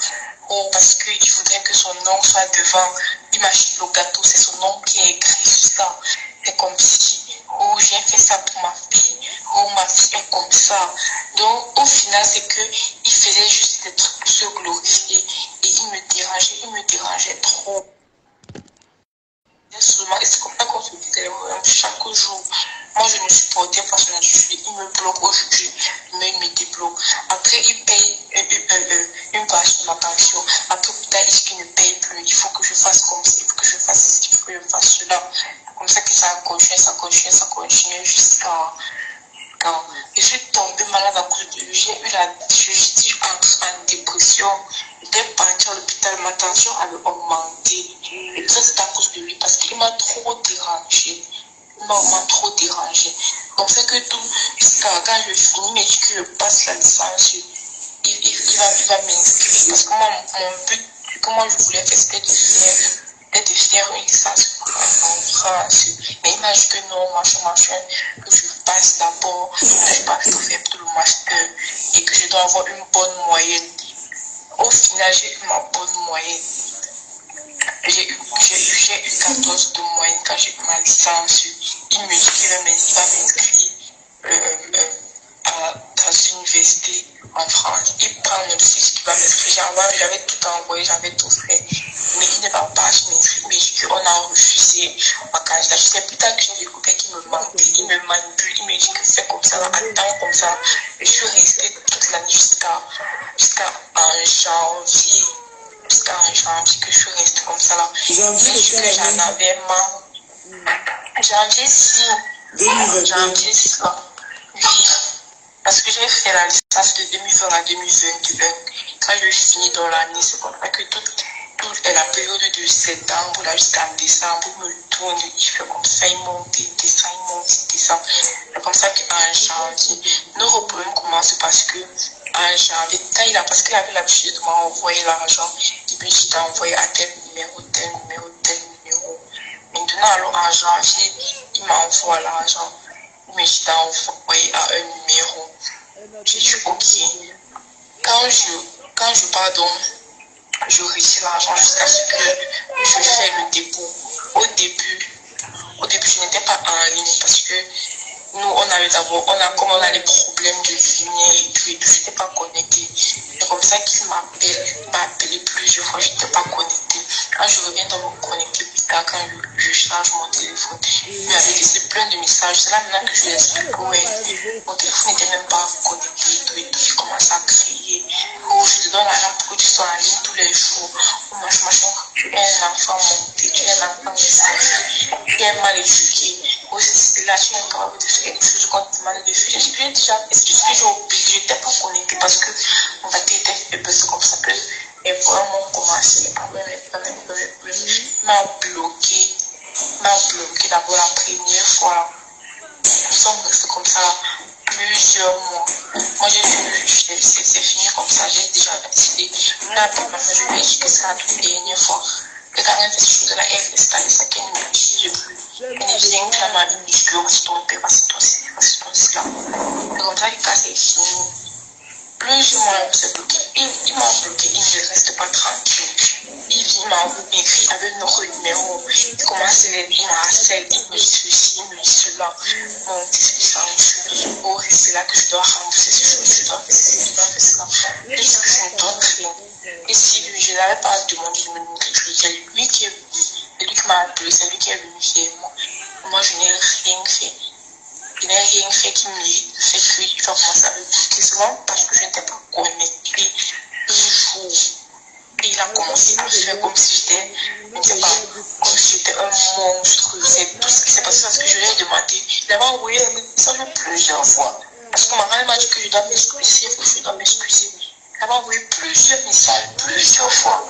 Oh, parce qu'il voudrait que son nom soit devant. Imagine le gâteau, c'est son nom qui est écrit sur ça. C'est comme si, oh, j'ai fait ça pour ma fille. Oh, ma fille est comme ça. Donc, au final, c'est que il faisait juste des trucs pour se glorifier. Et il me dérangeait trop. Souvent, et c'est comme ça qu'on se dit chaque jour. Moi, je ne supportais pas son attitude. Il me bloque aujourd'hui, mais il me débloque. Après, il paye une partie de ma pension. Après, plus tard, il ne paye plus. Il faut que je fasse comme ça, il faut que je fasse ceci, il faut que je fasse cela. Comme ça que ça continue jusqu'à quand je suis tombée malade à cause de lui. J'ai eu je en dépression. J'étais partie à l'hôpital, ma tension avait augmenté. Et ça, c'est à cause de lui parce qu'il m'a trop dérangé. Il m'a vraiment trop dérangé. Comme ça que tout, quand je finis mes études, je passe la licence, il va m'inscrire. Parce que moi, mon but, que moi je voulais faire, c'était de faire une licence en France. Mais il m'a dit que non, machin, que je passe d'abord, que je passe pour faire tout le master et que je dois avoir une bonne moyenne. Au final, j'ai eu ma bonne moyenne. J'ai eu 14 de moyenne quand j'ai eu ma licence. Il me dit qu'il va m'inscrire dans une université en France. Il prend le site qui va m'inscrire. J'avais tout envoyé, j'avais tout fait. Mais il ne va pas m'inscrire. Mais on a refusé ma candidature. C'est plus tard que j'ai découvert qu'il me mentait. Il me manipule. Il me dit que c'est comme ça, attends comme ça. Et je suis restée toute l'année jusqu'à janvier. Jusqu'à janvier que je suis restée comme ça là. Et que j'en avais marre. Janvier 6. Janvier 6 là. Oui. Parce que j'ai fait la licence de 2020 à 2021. Quand je finis dans l'année, c'est comme ça que toute la période de septembre là jusqu'à décembre, il me tourne, il fait comme ça, il monte, il descend. C'est comme ça qu'en janvier, nos problèmes commencent parce que en janvier, parce qu'il avait l'habitude de m'envoyer l'argent, et puis je t'ai envoyé à tel numéro. Maintenant, alors en janvier, il m'envoie l'argent, mais je t'ai envoyé à un numéro. J'ai dit ok. Quand je pardonne, je retire l'argent jusqu'à ce que je fais le dépôt. Au début, je n'étais pas en ligne parce que nous, comme on a les problèmes de lumière et tout, je n'étais pas connectée. C'est comme ça qu'il m'appelle. Il m'a appelé plusieurs fois, je n'étais pas connectée. Quand je reviens dans me connecter plus tard, quand je charge mon téléphone, il m'avait laissé plein de messages. C'est là maintenant que je lui explique, ouais, mon téléphone n'était même pas connecté et tout. Il commence à crier. Oh, je te donne l'argent pour que tu sois en ligne tous les jours. Oh, machin, tu es un enfant monté, tu es un enfant tu es mal éduqué. Oh, c'est là, tu es incapable de faire quelque chose qu'on te demande de faire. J'ai déjà, est-ce que j'ai oublié, je n'étais pas connectée parce que mon batterie était faible, c'est comme ça que les problèmes ont commencé, les problèmes. Il m'a bloqué d'abord la première fois. Nous sommes restés comme ça plusieurs mois. Moi, j'ai vu, c'est fini comme ça, j'ai déjà décidé. Là, maintenant, je vais dire que c'est la toute dernière fois. Et quand même, cette chose-là, elle reste à ça qu'elle ne me dit plus. Elle vient clairement à me dire que c'est ton père, c'est ton cela. Et comme ça, quand c'est fini, plusieurs mois, il s'est bloqué. Il m'a bloqué, il ne reste pas tranquille. Il m'a écrit avec notre numéro. Il commence à il m'a harcèle, il me dit ceci, il me dit cela. Mon petit oh, c'est là que je dois rembourser ces choses, je dois faire ceci, je dois faire cela. Je dis que je ne dois rien. Et si je n'avais pas demandé de me donner quelque chose, c'est lui qui est venu. C'est lui qui m'a appelé, c'est lui qui est venu chez moi. Moi, je n'ai rien fait. Je n'ai rien fait qui mérite. C'est qu'il va commencer à me bloquer seulement parce que je n'étais pas connectée un jour. Et il a commencé à faire comme si j'étais, je ne sais pas, comme si j'étais un monstre. C'est tout ce qui s'est passé parce que je lui ai demandé. Il avait envoyé un message plusieurs fois. Parce que ma mère m'a dit que je dois m'excuser, que je dois m'excuser. Elle m'a envoyé plusieurs messages, plusieurs fois.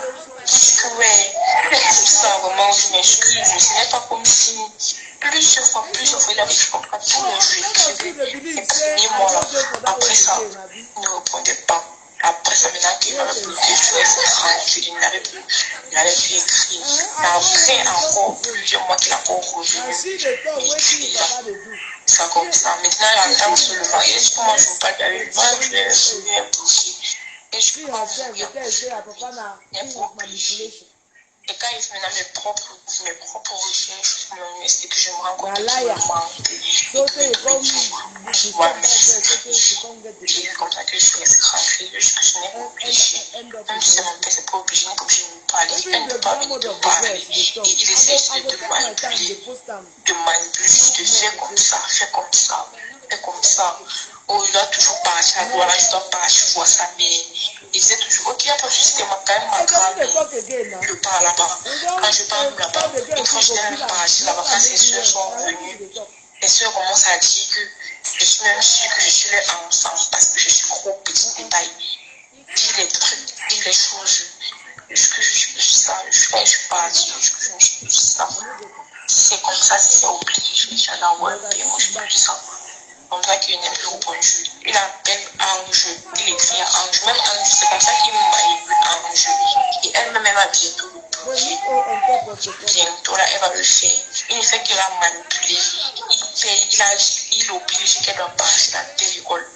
Dit que ouais, tout ça, vraiment, je m'excuse. Ce n'est pas comme si plusieurs fois, il avait fait comprendre tous les jours, il écrivait. Et moi, là, après ça, il ne répondait pas. Après ça, maintenant qu'il m'avait bloqué, je suis restée tranquille, il n'avait plus écrit. Mais après, encore plusieurs mois qu'il a encore revenu, il écrit là. Ça comme ça. Maintenant, il attend sur le mariage. Moi, je ne veux pas lui avec moi, je l'ai imposé. Et je peux pas vous dire, il est pour obliger. Et quand il fait maintenant mes propres recherches sur l'université, que je me rends compte qu'il me manque et que c'est comme ça que je suis restée tranquille, je n'ai pas obligé. Même si c'est mon père, c'est pas obligé, comme je ne parle, il ne parle pas de parler. Et il essaie de manipuler, de faire comme ça, faire comme ça. Oh, il doit toujours partir, voilà, je dois partir voir ça, mais il disait toujours, ok, après, c'était quand même ma grande, je pars là-bas. Quand je pars là-bas, une fois je n'ai même parti là-bas, quand ses soeurs sont venues, les soeurs commencent à dire que je suis même sûre que je suis là ensemble parce que je suis trop petit détail. Dire les trucs, dire les choses, que je suis ça, je suis partie, que je suis ça. Si c'est comme ça, si c'est obligé, je suis là, ouais, mais moi je suis pas ça. Comme ça qu'il n'est plus répondu. Il appelle Ange, il écrit à Ange. Même Ange, c'est comme ça qu'il manipule Ange. Et elle-même, elle va bientôt le bloquer. Bientôt, là, elle va le faire. Il fait qu'il a manipulé. Il oblige qu'elle doit passer dans telle école.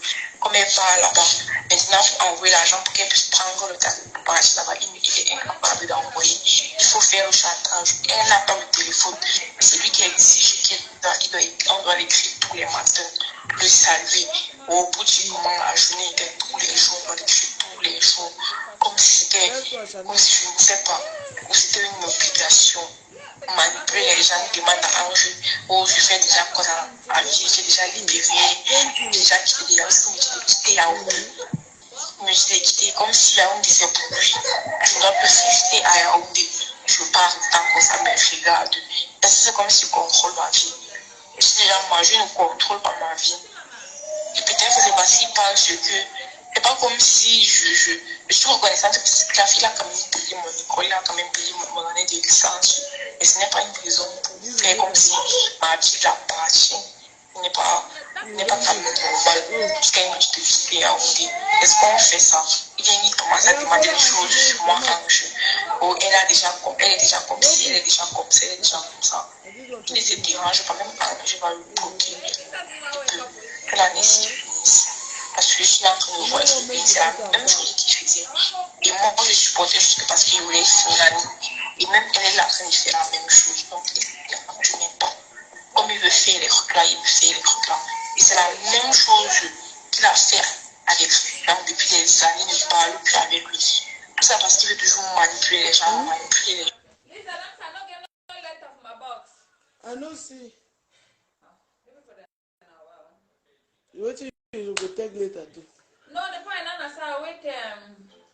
Comme elle part là-bas, maintenant, il faut envoyer l'argent pour qu'elle puisse prendre le temps pour passer là-bas. Il est incapable d'envoyer. Il faut faire le chantage. Elle n'a pas le téléphone. C'est lui qui exige qu'on doit l'écrire tous les matins. Le saluer. Au bout du moment, la journée était tous les jours, on l'écrit tous les jours. Comme si je ne sais pas, ou c'était une obligation. Manipuler les gens, demandent à Ange, oh, je fais déjà quoi à lui, j'ai déjà libéré, déjà quitté Yaoundé. Mais je l'ai quitté comme si Yaoundé c'est pour lui. Je dois plus rester à Yaoundé. Je ne veux pas rester encore ça, mais regarde. C'est comme si je contrôle ma vie. Je dis déjà, moi, je ne contrôle pas ma vie. Et peut-être que c'est parce qu'il pense que c'est pas comme si je suis reconnaissante parce que la fille a quand même payé mon école, il a quand même payé mon année de licence. Mais ce n'est pas une raison pour faire comme si ma vie l'appartient. Il n'est pas quand même normal. Jusqu'à une petite fille à Oudé. Est-ce qu'on fait ça? Il commence à demander des choses sur moi quand oh, elle est déjà comme ci, elle est déjà comme ça, elle est déjà comme ça. Il ne se dérange pas, même quand je vais le bloquer. Que l'année s'y finisse. Parce que je suis en train de voir le pays, c'est la même chose qu'il faisait. Et moi, je supportais juste parce qu'il voulait finir l'année. Et même elle est en train de faire la même chose. Donc, je n'aime pas. Comme il veut faire les trucs là, il veut faire les trucs là. Et c'est la même chose qu'il a fait avec lui. Donc, depuis des années, il ne parle plus avec lui. Tout ça parce qu'il veut toujours manipuler les gens, manipuler les gens. I know, see. What you go take later too? No, the point is I wait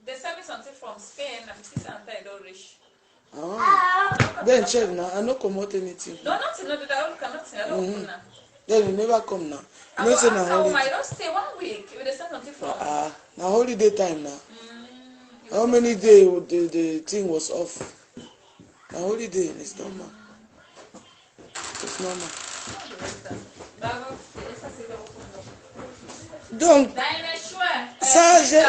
the service until from Spain and see something I don't reach. Then check now. I no promote anything. No, nothing. No, I cannot see. I don't know. Then you never come now. No, say na holiday. I don't stay 1 week. With the same until from. Now holiday time now. How many days the thing was off? Now holiday is normal. It's normal. Donc, ça, j'ai...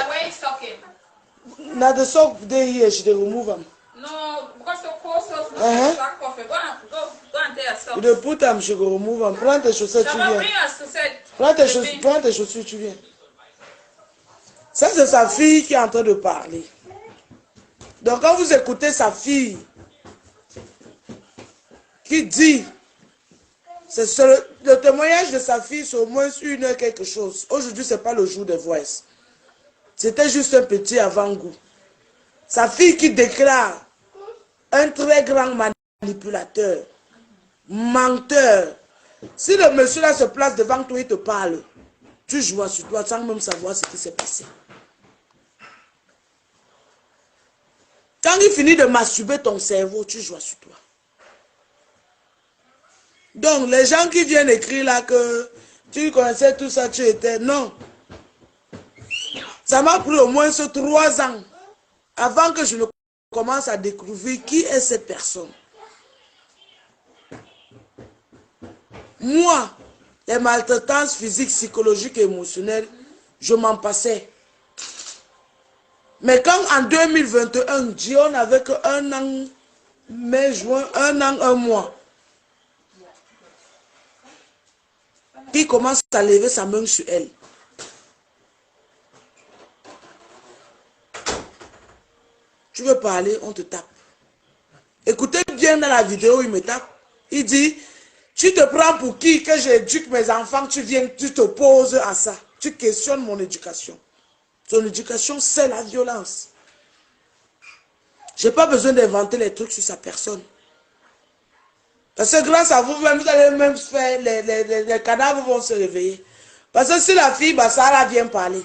Now the sock they here, she remove them. No, because the course of black coffee. Go and tell yourself. You put them, she go remove them. Prends tes chaussettes, tu viens. Prends tes chaussures, tu viens. Ça, c'est sa fille qui est en train de parler. Donc, quand vous écoutez sa fille qui dit, c'est le témoignage de sa fille, c'est au moins 1 heure quelque chose. Aujourd'hui, ce n'est pas le jour de voice. C'était juste un petit avant-goût. Sa fille qui déclare un très grand manipulateur, menteur. Si le monsieur là se place devant toi, il te parle, tu joues sur toi sans même savoir ce qui s'est passé. Quand il finit de masturber ton cerveau, tu joues sur toi. Donc, les gens qui viennent écrire là que tu connaissais tout ça, tu étais... Non. Ça m'a pris au moins 3 ans avant que je ne commence à découvrir qui est cette personne. Moi, les maltraitances physiques, psychologiques et émotionnelles, je m'en passais. Mais quand en 2021, Dion n'avait que 1 an, mai, juin, 1 an, 1 mois, il commence à lever sa main sur elle. Tu veux parler, on te tape. Écoutez bien dans la vidéo, il me tape. Il dit, tu te prends pour qui que j'éduque mes enfants, tu viens, tu t'opposes à ça. Tu questionnes mon éducation. Son éducation, c'est la violence. Je n'ai pas besoin d'inventer les trucs sur sa personne. Parce que grâce à vous-même, vous allez même faire, les cadavres vont se réveiller. Parce que si la fille Bassara vient parler,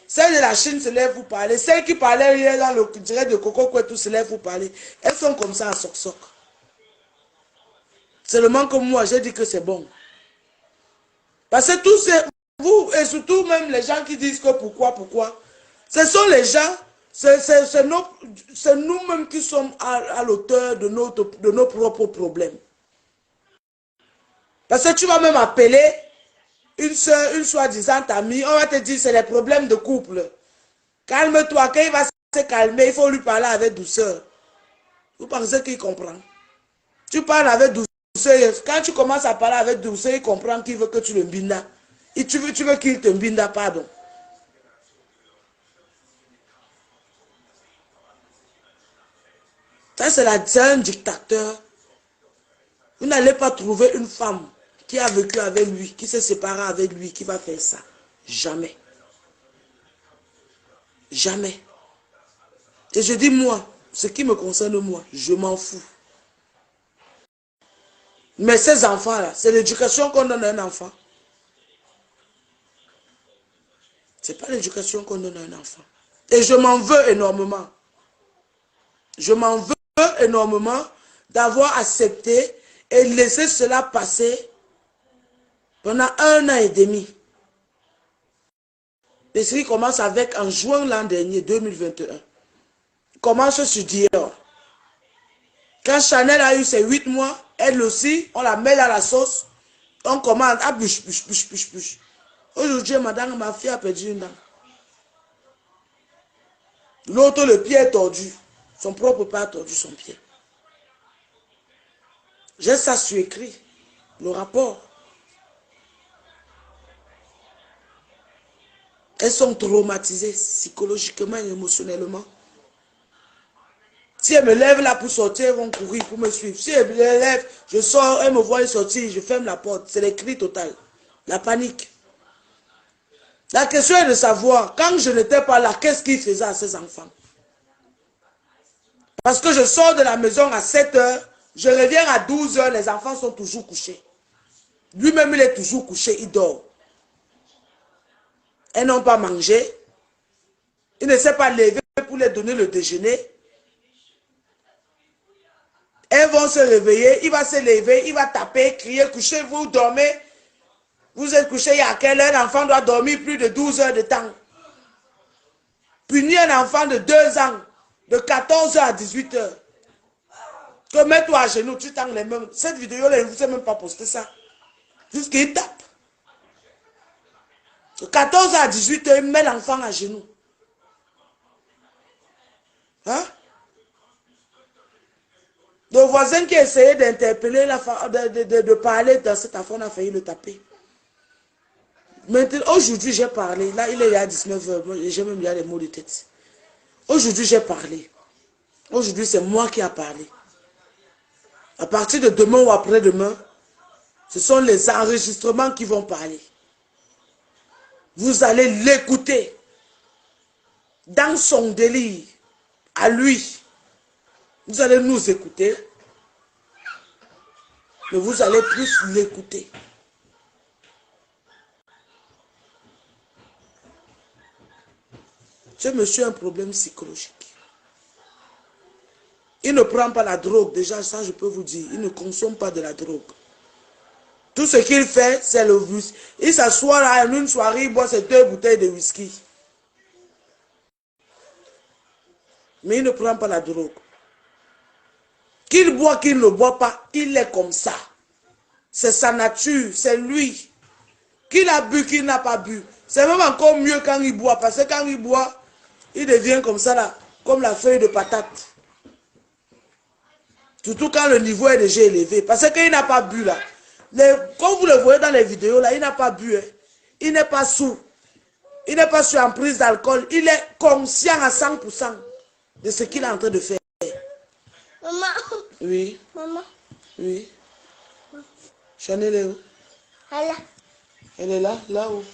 celle de la Chine se lève pour parler, celle qui parlait hier dans le direct de Coco Kouetou se lève pour parler, elles sont comme ça à soc-soc. Seulement que moi, j'ai dit que c'est bon. Parce que tous ces, vous, et surtout même les gens qui disent que pourquoi, ce sont les gens, c'est nous-mêmes qui sommes à l'auteur de nos propres problèmes. Parce que tu vas même appeler une soeur, une soi-disant amie, on va te dire c'est les problèmes de couple. Calme-toi, quand il va se calmer, il faut lui parler avec douceur. Vous pensez qu'il comprend? Tu parles avec douceur. Quand tu commences à parler avec douceur, il comprend qu'il veut que tu le mbinda. Et tu veux qu'il te mbinda, pardon. Ça, c'est un dictateur. Vous n'allez pas trouver une femme qui a vécu avec lui, qui s'est séparée avec lui, qui va faire ça. Jamais. Jamais. Et je dis moi, ce qui me concerne moi, je m'en fous. Mais ces enfants-là, c'est l'éducation qu'on donne à un enfant. Ce n'est pas l'éducation qu'on donne à un enfant. Et je m'en veux énormément. Je m'en veux énormément d'avoir accepté et laissé cela passer pendant 1 an et demi. Et ce qui commence avec en juin l'an dernier, 2021. Il commence sur Dior. Quand Chanel a eu ses 8 mois, elle aussi, on la met dans la sauce. On commande, ah bûche. Aujourd'hui, madame, ma fille a perdu une dent. L'autre, le pied est tordu. Son propre pas a tordu son pied. J'ai ça sur écrit, le rapport. Elles sont traumatisées psychologiquement et émotionnellement. Si elles me lèvent là pour sortir, elles vont courir pour me suivre. Si elles me lèvent, je sors, elles me voient sortir, je ferme la porte. C'est le cri total. La panique. La question est de savoir, quand je n'étais pas là, qu'est-ce qu'ils faisaient à ces enfants? Parce que je sors de la maison à 7 h, je reviens à 12 h, les enfants sont toujours couchés. Lui-même, il est toujours couché, il dort. Elles n'ont pas mangé. Il ne s'est pas levé pour les donner le déjeuner. Elles vont se réveiller, il va se lever, il va taper, crier, couchez, vous dormez. Vous êtes couché il y a quelle heure? L'enfant doit dormir plus de 12 heures de temps. Punir un enfant de 2 ans, de 14 h à 18 h. Que mets-toi à genoux, tu tends les mains. Cette vidéo-là, je ne vous ai même pas posté ça. Juste qu'il tape. De 14 h à 18 h, il met l'enfant à genoux. Hein? Le voisin qui essayait d'interpeller, de parler dans cette affaire, on a failli le taper. Maintenant, aujourd'hui, j'ai parlé. Là, il est à 19 h. J'ai même eu les mots de tête. Aujourd'hui, j'ai parlé. Aujourd'hui, c'est moi qui ai parlé. À partir de demain ou après-demain, ce sont les enregistrements qui vont parler. Vous allez l'écouter dans son délire, à lui. Vous allez nous écouter, mais vous allez plus l'écouter. Ce monsieur a un problème psychologique. Il ne prend pas la drogue, déjà ça je peux vous dire. Il ne consomme pas de la drogue. Tout ce qu'il fait, c'est le whisky. Il s'assoit là, en une soirée, il boit ses 2 bouteilles de whisky. Mais il ne prend pas la drogue. Qu'il boit, qu'il ne boit pas, il est comme ça. C'est sa nature, c'est lui. Qu'il a bu, qu'il n'a pas bu. C'est même encore mieux quand il boit. Parce que quand il boit, il devient comme ça, là, comme la feuille de patate. Surtout quand le niveau est déjà élevé. Parce qu'il n'a pas bu, là. Comme vous le voyez dans les vidéos, là, il n'a pas bu. Hein. Il n'est pas sous. Il n'est pas sur emprise d'alcool. Il est conscient à 100% de ce qu'il est en train de faire. Maman. Oui. Maman. Oui. Chanel est où? Là. Elle est là, là-haut.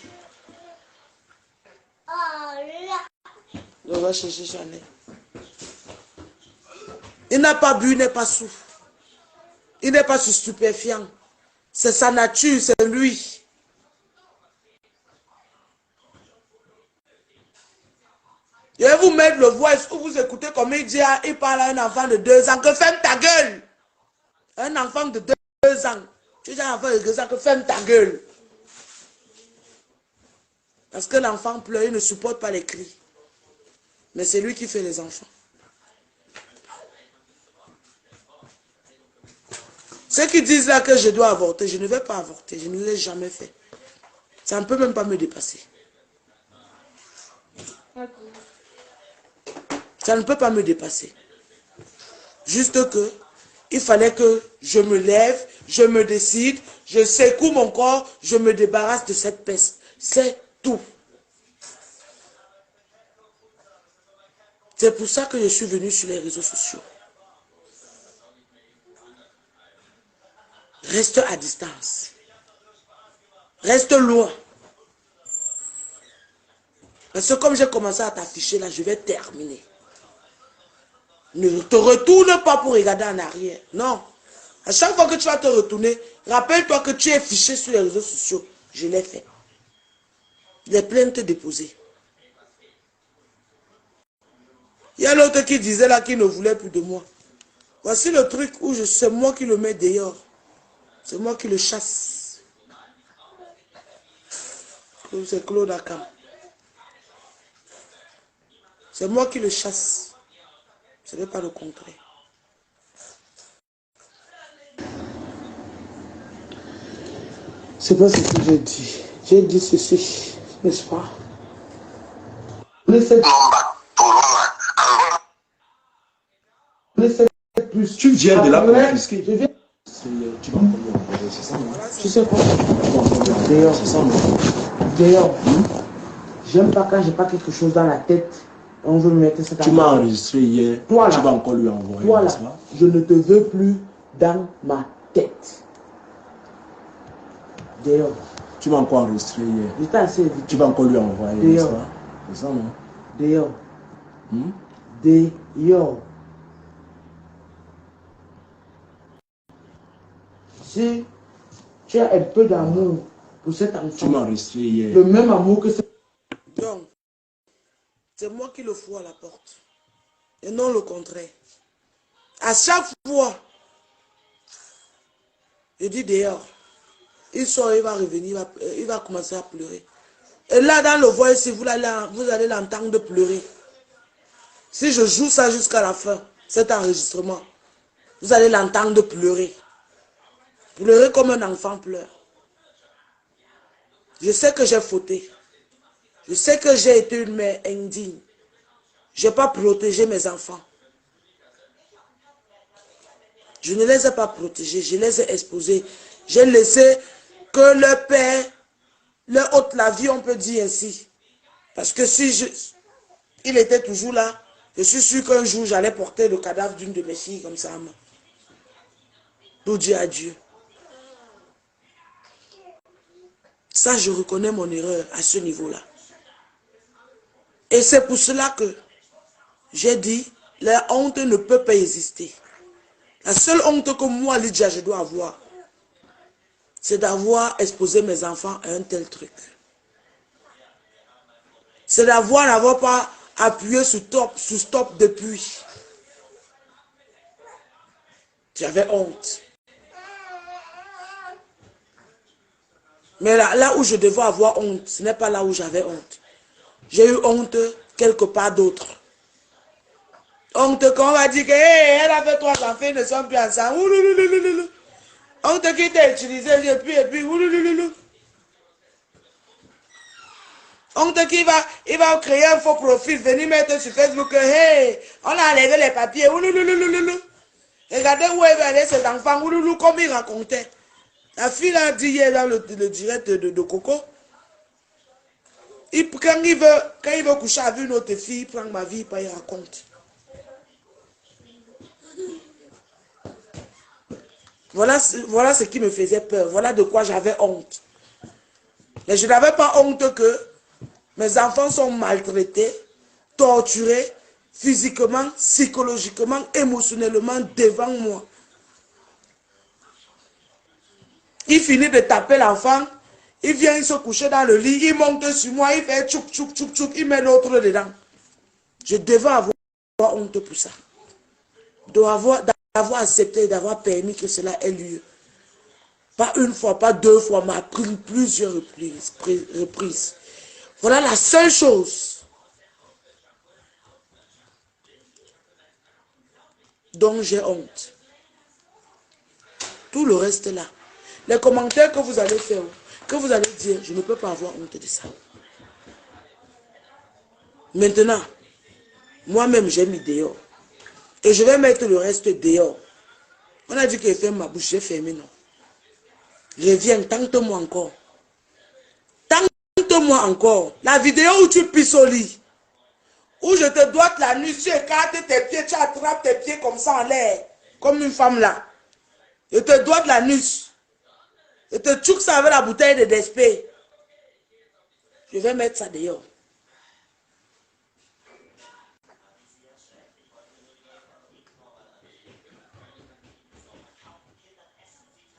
Oh, là. On va chercher Chanel. Il n'a pas bu, il n'est pas sous. Il n'est pas sur stupéfiant. C'est sa nature, c'est lui. Je vais vous mettre le voice où vous écoutez comme il dit, il parle à un enfant de 2 ans, que ferme ta gueule. Un enfant de 2 ans. Tu dis à un enfant de 2 ans que ferme ta gueule. Parce que l'enfant pleure, il ne supporte pas les cris. Mais c'est lui qui fait les enfants. Ceux qui disent là que je dois avorter, je ne vais pas avorter. Je ne l'ai jamais fait. Ça ne peut même pas me dépasser. Ça ne peut pas me dépasser. Juste que, il fallait que je me lève, je me décide, je secoue mon corps, je me débarrasse de cette peste. C'est tout. C'est pour ça que je suis venu sur les réseaux sociaux. Reste à distance. Reste loin. Parce que comme j'ai commencé à t'afficher là, je vais terminer. Ne te retourne pas pour regarder en arrière. Non. À chaque fois que tu vas te retourner, rappelle-toi que tu es fiché sur les réseaux sociaux. Je l'ai fait. Les plaintes déposées. Il y a l'autre qui disait là qu'il ne voulait plus de moi. Voici le truc où c'est moi qui le mets dehors. C'est moi qui le chasse. C'est Claude Akam. C'est moi qui le chasse. Ce n'est pas le contraire. C'est pas ce que j'ai dit. J'ai dit ceci, n'est-ce pas? Plus. Tu viens de la confisquer. Tu vas encore lui envoyer, c'est ça, non? Tu sais quoi? D'ailleurs, c'est ça, non? D'ailleurs, j'aime pas quand j'ai pas quelque chose dans la tête. On veut me mettre ça dans Tu m'as enregistré hier. Toi, tu vas encore lui envoyer. Toi, là, je ne te veux plus dans ma tête. D'ailleurs. Tu m'as encore enregistré hier. J'étais assez vite. Tu vas encore lui envoyer, n'est-ce pas? C'est ça, non? D'ailleurs. D'ailleurs. Si tu as un peu d'amour pour cet enfant. Tu m'as enregistré hier. Le même amour que c'est. Donc, c'est moi qui le fous à la porte. Et non le contraire. À chaque fois, je dis dehors. Il sort, il va revenir, il va commencer à pleurer. Et là, dans le voice, vous allez l'entendre pleurer. Si je joue ça jusqu'à la fin, cet enregistrement, vous allez l'entendre pleurer. Pleurer comme un enfant pleure. Je sais que j'ai fauté. Je sais que j'ai été une mère indigne. Je n'ai pas protégé mes enfants. Je ne les ai pas protégés, je les ai exposés. J'ai laissé que le père leur ôte la vie, on peut dire ainsi. Parce que si il était toujours là, je suis sûr qu'un jour j'allais porter le cadavre d'une de mes filles comme ça. Pour dire adieu. Ça, je reconnais mon erreur à ce niveau-là. Et c'est pour cela que j'ai dit, la honte ne peut pas exister. La seule honte que moi, Lydia, je dois avoir, c'est d'avoir exposé mes enfants à un tel truc. C'est n'avoir pas appuyé sur stop depuis. J'avais honte. Mais là où je devais avoir honte, ce n'est pas là où j'avais honte. J'ai eu honte quelque part d'autre. Honte qu'on va dire que hey, elle a fait 3 enfants, ils ne sont plus ensemble. Oulouloulouloulou. Honte qui t'a utilisé et puis ouloulouloulou. Honte qui il va créer un faux profil, venir mettre sur Facebook que hey, on a enlevé les papiers. Oulouloulouloulou. Regardez où elle va aller ses enfants, ouloulou, comme il racontait. La fille a dit hier dans le direct de Coco. Quand il veut coucher avec une autre fille, il prend ma vie, il raconte. Voilà ce qui me faisait peur. Voilà de quoi j'avais honte. Mais je n'avais pas honte que mes enfants sont maltraités, torturés, physiquement, psychologiquement, émotionnellement devant moi. Il finit de taper l'enfant, il vient se coucher dans le lit, il monte sur moi, il fait tchouk tchouk tchouk tchouk, il met l'autre dedans. Je devais avoir honte pour ça. D'avoir accepté, d'avoir permis que cela ait lieu. Pas une fois, pas 2 fois, mais plusieurs reprises. Voilà la seule chose dont j'ai honte. Tout le reste là. Les commentaires que vous allez faire, que vous allez dire, je ne peux pas avoir honte de ça. Maintenant, moi-même j'ai mis dehors. Et je vais mettre le reste dehors. On a dit qu'il ferme ma bouche, j'ai fermé, non. Reviens, tente-moi encore. Tente-moi encore. La vidéo où tu pisses au lit. Où je te doite la nuit, tu écartes tes pieds, tu attrapes tes pieds comme ça en l'air. Comme une femme là. Je te doite la nuit. Je te tchouk ça avec la bouteille de Despé. Je vais mettre ça dehors.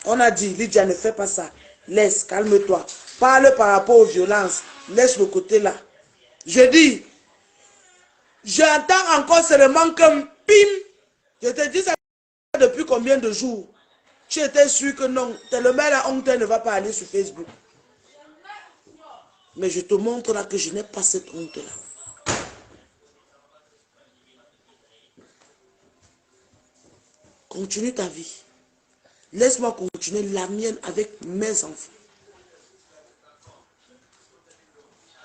On a dit, Lydia, ne fais pas ça. Laisse, calme-toi. Parle par rapport aux violences. Laisse le côté là. Je dis, j'entends encore seulement comme pim. Je te dis ça depuis combien de jours? Tu étais sûr que non. Tellement la honte ne va pas aller sur Facebook. Mais je te montre là que je n'ai pas cette honte là. Continue ta vie. Laisse-moi continuer la mienne avec mes enfants.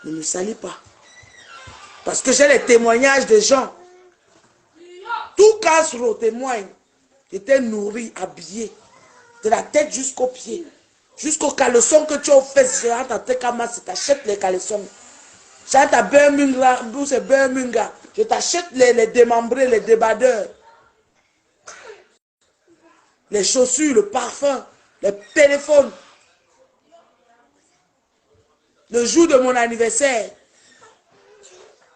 Ne me salis pas. Parce que j'ai les témoignages des gens. Tout Castro témoigne. J'étais nourri, habillé. De la tête jusqu'aux pieds. Jusqu'aux caleçons que tu as fait. Je rentre à Tekamas, je t'achète les caleçons. Je rentre à Birmingham, je t'achète les démembrés, les débardeurs. Les chaussures, le parfum, les téléphones. Le jour de mon anniversaire,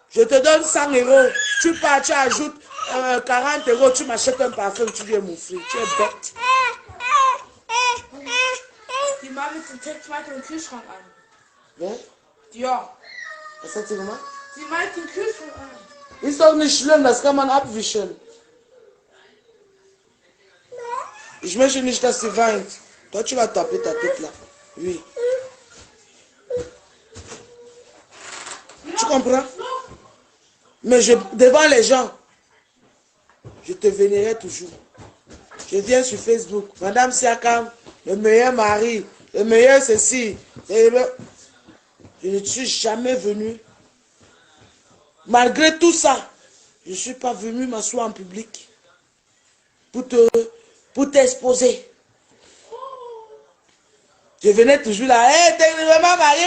je te donne 100 €. Tu pars, tu ajoutes 40 €, tu m'achètes un parfum, tu viens m'offrir. Tu es bête. Die Mama zeigt weiter den Kühlschrank an. Wer? Ja. Was hat sie gemacht? Sie malt den Kühlschrank an. Ist doch nicht schlimm, das kann man abwischen. Ich möchte nicht, dass sie weint. Toi, tu vas taper ta tête là. Oui. Tu comprends? Mais devant les gens, je te vénérais toujours. Je viens sur Facebook. Madame Siakam, le meilleur mari, le meilleur ceci. Je ne suis jamais venu. Malgré tout ça, je ne suis pas venu m'asseoir en public pour t'exposer. Je venais toujours là, hey, t'es vraiment marié.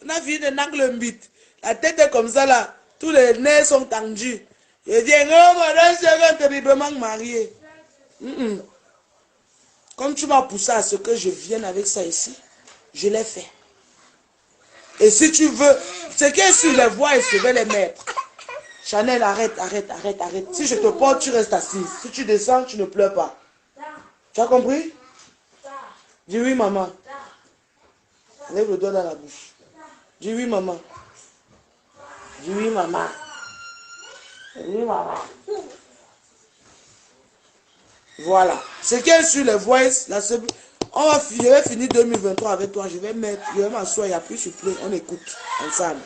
On a vu de n'angle mbit. La tête est comme ça là. Tous les nez sont tendus. Je viens, oh, madame, c'est terriblement marié. Comme tu m'as poussé à ce que je vienne avec ça ici, je l'ai fait. Et si tu veux, ce qui est sur les voies, je vais les mettre. Chanel, arrête, arrête, arrête, arrête. Si je te porte, tu restes assise. Si tu descends, tu ne pleures pas. Tu as compris? Dis oui, maman. Lève le doigt dans la bouche. Dis oui, maman. Dis oui, maman. Oui, maman. Voilà. Ce qui est sur les voices, je vais finir 2023 avec toi. Je vais m'asseoir, il n'y a plus sur play. On écoute ensemble.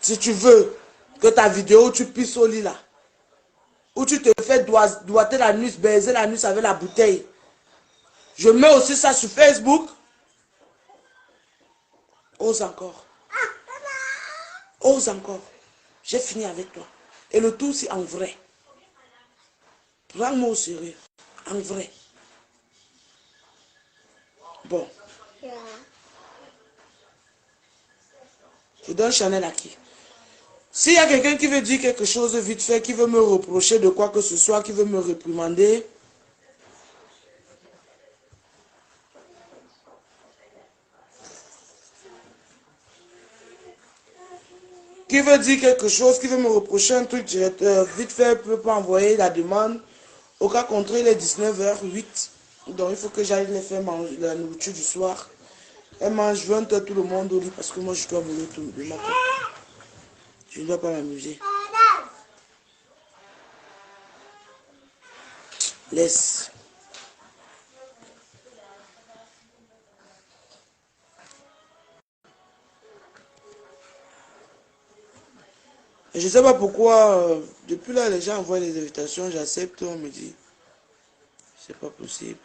Si tu veux que ta vidéo, tu pisses au lit là. Ou tu te fais doigter la nuit, baiser la nuit avec la bouteille. Je mets aussi ça sur Facebook. Ose encore. Ose encore. J'ai fini avec toi. Et le tout, c'est en vrai. Prends-moi au sérieux. En vrai. Bon. Je donne Chanel à qui? S'il y a quelqu'un qui veut dire quelque chose vite fait, qui veut me reprocher de quoi que ce soit, qui veut me réprimander, qui veut dire quelque chose, qui veut me reprocher un truc directeur, vite fait, peut pas envoyer la demande. Au cas contraire, il est 19h08. Donc il faut que j'aille les faire manger la nourriture du soir. Elle mange 20h tout le monde au lit parce que moi je dois voler tout le matin. Je ne dois pas m'amuser. Laisse. Je ne sais pas pourquoi, depuis là, les gens envoient des invitations, j'accepte, on me dit, c'est pas possible.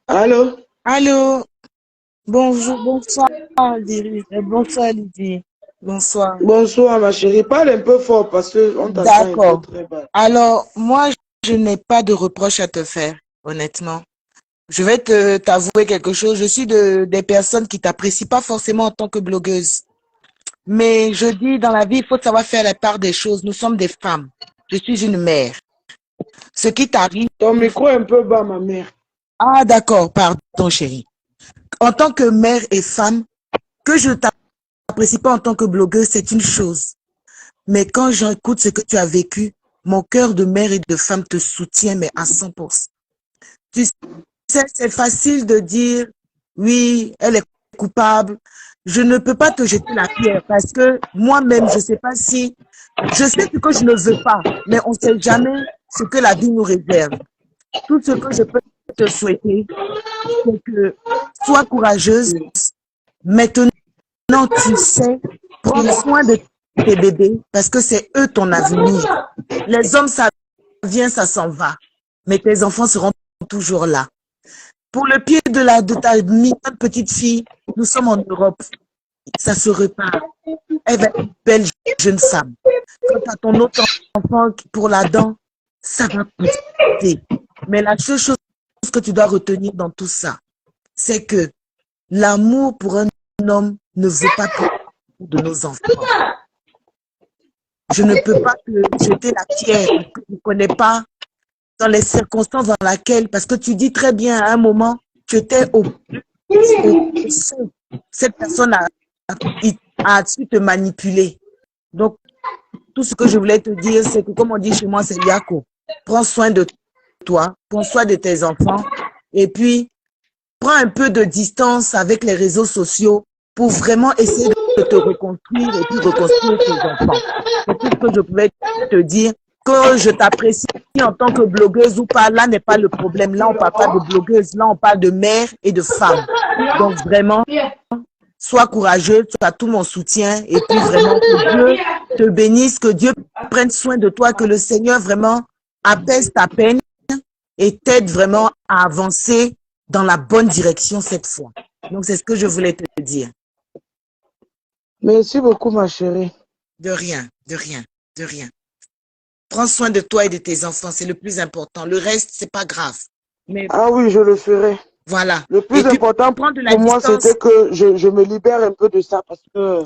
Allô? Allô? Bonjour, bonsoir, bonsoir, Lydie. Bonsoir. Bonsoir, ma chérie. Parle un peu fort parce qu'on t'entend un D'accord. peu très bas. Alors, moi, je n'ai pas de reproche à te faire, honnêtement. Je vais t'avouer quelque chose. Je suis des personnes qui t'apprécient pas forcément en tant que blogueuse. Mais je dis, dans la vie, il faut savoir faire la part des choses. Nous sommes des femmes. Je suis une mère. Ce qui t'arrive... Ton micro est un peu bas, ma mère. Ah, d'accord. Pardon, chérie. En tant que mère et femme, que je t'apprécie pas en tant que blogueuse, c'est une chose. Mais quand j'écoute ce que tu as vécu, mon cœur de mère et de femme te soutient, mais à 100%. Tu sais, c'est facile de dire, oui, elle est coupable. Je ne peux pas te jeter la pierre parce que moi-même, je sais pas si, je sais ce que je ne veux pas, mais on sait jamais ce que la vie nous réserve. Tout ce que je peux te souhaiter, c'est que sois courageuse. Maintenant, tu sais, prends soin de tes bébés parce que c'est eux ton avenir. Les hommes, ça vient, ça s'en va. Mais tes enfants seront toujours là. Pour le pied de ta mignonne petite fille, nous sommes en Europe. Ça se repart. Elle va être une belle jeune femme. Quant à ton autre enfant pour la dent, ça va pousser. Mais la seule chose que tu dois retenir dans tout ça, c'est que l'amour pour un homme ne vaut pas plus de nos enfants. Je ne peux pas te jeter la pierre parce que je ne connais pas dans les circonstances dans lesquelles, parce que tu dis très bien à un moment, tu étais au fond. Cette personne a su te manipuler. Donc, tout ce que je voulais te dire, c'est que comme on dit chez moi, c'est Yako. Prends soin de toi, prends soin de tes enfants et puis prends un peu de distance avec les réseaux sociaux pour vraiment essayer de te reconstruire et puis reconstruire tes enfants. C'est tout ce que je pouvais te dire. Que je t'apprécie en tant que blogueuse ou pas, là n'est pas le problème. Là, on ne parle pas de blogueuse, là, on parle de mère et de femme. Donc, vraiment, sois courageuse, tu as tout mon soutien et puis vraiment, que Dieu te bénisse, que Dieu prenne soin de toi, que le Seigneur vraiment apaise ta peine et t'aide vraiment à avancer dans la bonne direction cette fois. Donc, c'est ce que je voulais te dire. Merci beaucoup, ma chérie. De rien, de rien, de rien. Prends soin de toi et de tes enfants, c'est le plus important. Le reste, c'est pas grave. Mais ah oui, je le ferai. Voilà. Le plus important pour moi, c'était que je me libère un peu de ça parce que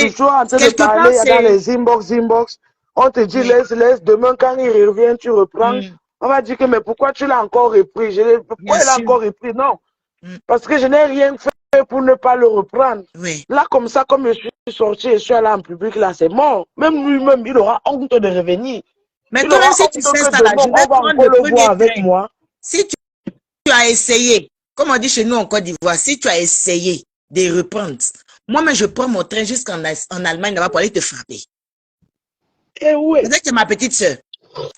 toujours en train de parler dans les inbox. On te dit laisse, demain quand il revient, tu reprends. On va dire que mais pourquoi tu l'as encore repris? Pourquoi il a encore repris? Non. Parce que je n'ai rien fait pour ne pas le reprendre. Oui. Là, comme ça, comme je suis sorti et je suis allé en public, là, c'est mort. Même lui-même, il aura honte de revenir. Mais toi-même, si tu fais ça, là, je vais prendre le premier avec moi. Si tu as essayé, comme on dit chez nous en Côte d'Ivoire, si tu as essayé de reprendre, moi-même, je prends mon train jusqu'en Allemagne là-bas pour aller te frapper. Eh oui. Peut-être que ma petite soeur.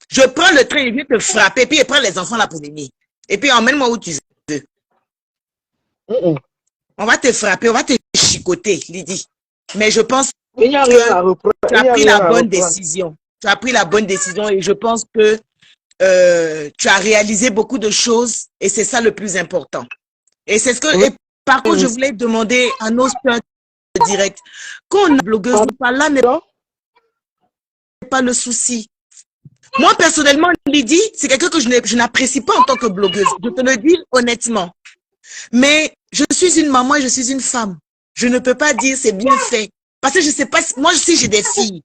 Je prends le train, je viens te frapper, puis je prends les enfants là pour venir. Et puis emmène-moi où tu veux. On va te frapper, on va te chicoter, Lydie. Mais je pense que tu as pris la bonne décision. Tu as pris la bonne décision et je pense que tu as réalisé beaucoup de choses et c'est ça le plus important. Et c'est ce que, et par contre, je voulais demander à nos soeurs direct. Quand on est blogueuse, là n'est pas le souci. Moi, personnellement, Lydie, c'est quelqu'un que je n'apprécie pas en tant que blogueuse. Je te le dis honnêtement. Mais je suis une maman et je suis une femme. Je ne peux pas dire c'est bien fait. Parce que je sais pas, moi aussi j'ai des filles.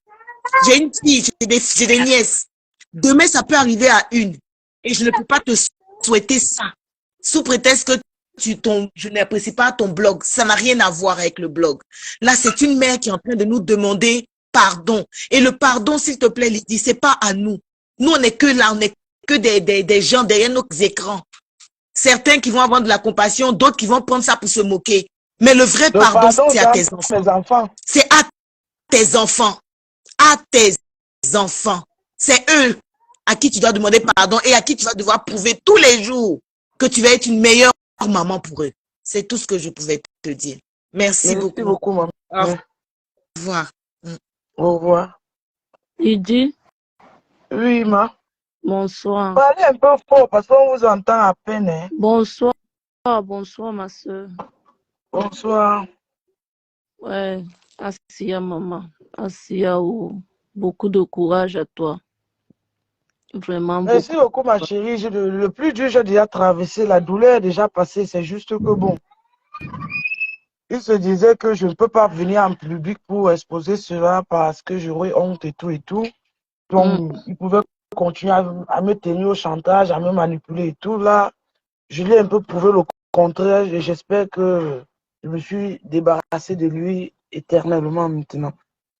J'ai une fille, j'ai des nièces. Demain, ça peut arriver à une. Et je ne peux pas te souhaiter ça. Sous prétexte que je n'apprécie pas ton blog. Ça n'a rien à voir avec le blog. Là, c'est une mère qui est en train de nous demander pardon. Et le pardon, s'il te plaît, Lydie, c'est pas à nous. Nous, on n'est que là, on n'est que des gens derrière nos écrans. Certains qui vont avoir de la compassion, d'autres qui vont prendre ça pour se moquer. Mais le vrai pardon, c'est à tes enfants. C'est à tes enfants. À tes enfants. C'est eux à qui tu dois demander pardon et à qui tu vas devoir prouver tous les jours que tu vas être une meilleure maman pour eux. C'est tout ce que je pouvais te dire. Merci beaucoup. Merci beaucoup, maman. Au revoir. Au revoir. Lydie? Oui, ma. Bonsoir. Parlez un peu fort parce qu'on vous entend à peine. Hein. Bonsoir. Bonsoir, ma soeur. Bonsoir. Ouais, Assia, maman. Assia, beaucoup de courage à toi. Vraiment. Merci beaucoup, ma chérie. Le plus dur, j'ai déjà traversé. La douleur est déjà passée. C'est juste que bon. Il se disait que je ne peux pas venir en public pour exposer cela parce que j'aurais honte et tout et tout. Donc, il pouvait continuer à me tenir au chantage, à me manipuler et tout. Là, je lui ai un peu prouvé le contraire et j'espère que je me suis débarrassé de lui éternellement maintenant.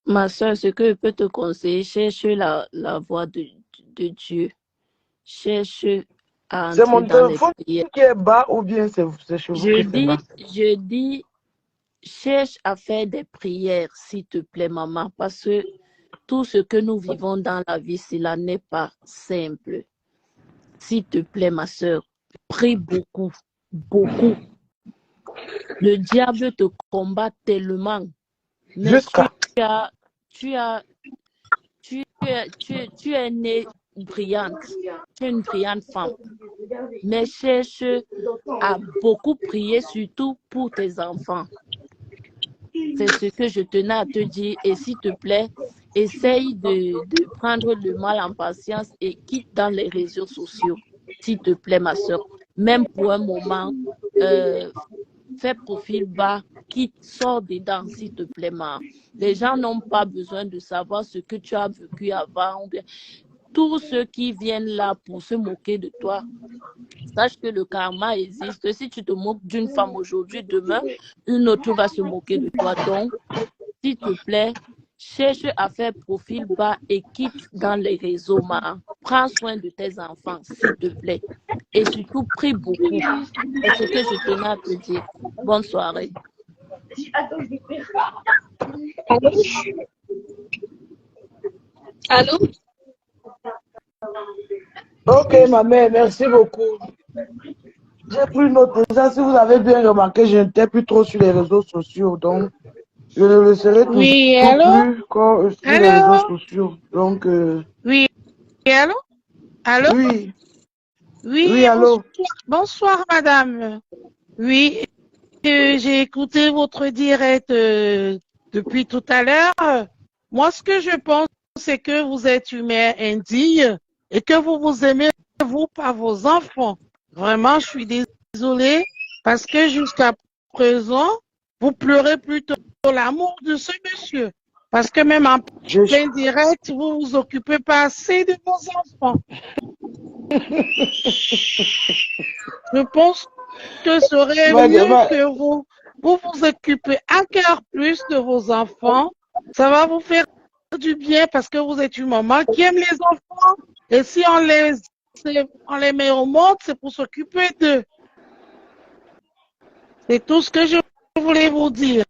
Ma soeur, ce que je peux te conseiller, cherche la voix de Dieu. Cherche à entrer c'est mon dans les téléphone prières. qui est bas ou bien c'est chez vous qui est bas? Je dis, cherche à faire des prières, s'il te plaît, maman, parce que tout ce que nous vivons dans la vie, cela n'est pas simple. S'il te plaît, ma soeur, prie beaucoup, beaucoup. Le diable te combat tellement. Mais tu es née brillante. Tu es une brillante femme. Mais cherche à beaucoup prier, surtout pour tes enfants. C'est ce que je tenais à te dire. Et s'il te plaît, essaye de prendre le mal en patience et quitte dans les réseaux sociaux. S'il te plaît, ma soeur. Même pour un moment, fais profil bas, quitte, sors dedans, s'il te plaît, ma. Les gens n'ont pas besoin de savoir ce que tu as vécu avant. Tous ceux qui viennent là pour se moquer de toi, sache que le karma existe. Si tu te moques d'une femme aujourd'hui, demain, une autre va se moquer de toi. Donc, s'il te plaît, cherche à faire profil bas et quitte dans les réseaux, ma. Prends soin de tes enfants, s'il te plaît. Et surtout, prie beaucoup. C'est ce que je tenais à te dire. Bonne soirée. Allô? Ok, ma mère, merci beaucoup. J'ai pris note. Déjà, si vous avez bien remarqué, je n'étais plus trop sur les réseaux sociaux. Donc, je ne le serai toujours plus quand sur les réseaux sociaux. Donc, Oui, allô? Allô? Oui. Oui, allô? Bonsoir, madame. Oui, j'ai écouté votre direct depuis tout à l'heure. Moi, ce que je pense, c'est que vous êtes une mère indigne et que vous vous aimez, vous, par vos enfants. Vraiment, je suis désolée parce que jusqu'à présent, vous pleurez plutôt l'amour de ce monsieur. Parce que même en plein direct, vous vous occupez pas assez de vos enfants. Je pense que ce serait mieux que vous vous occupez encore plus de vos enfants. Ça va vous faire du bien parce que vous êtes une maman qui aime les enfants. Et si on les met au monde, c'est pour s'occuper d'eux. C'est tout ce que je voulais vous dire.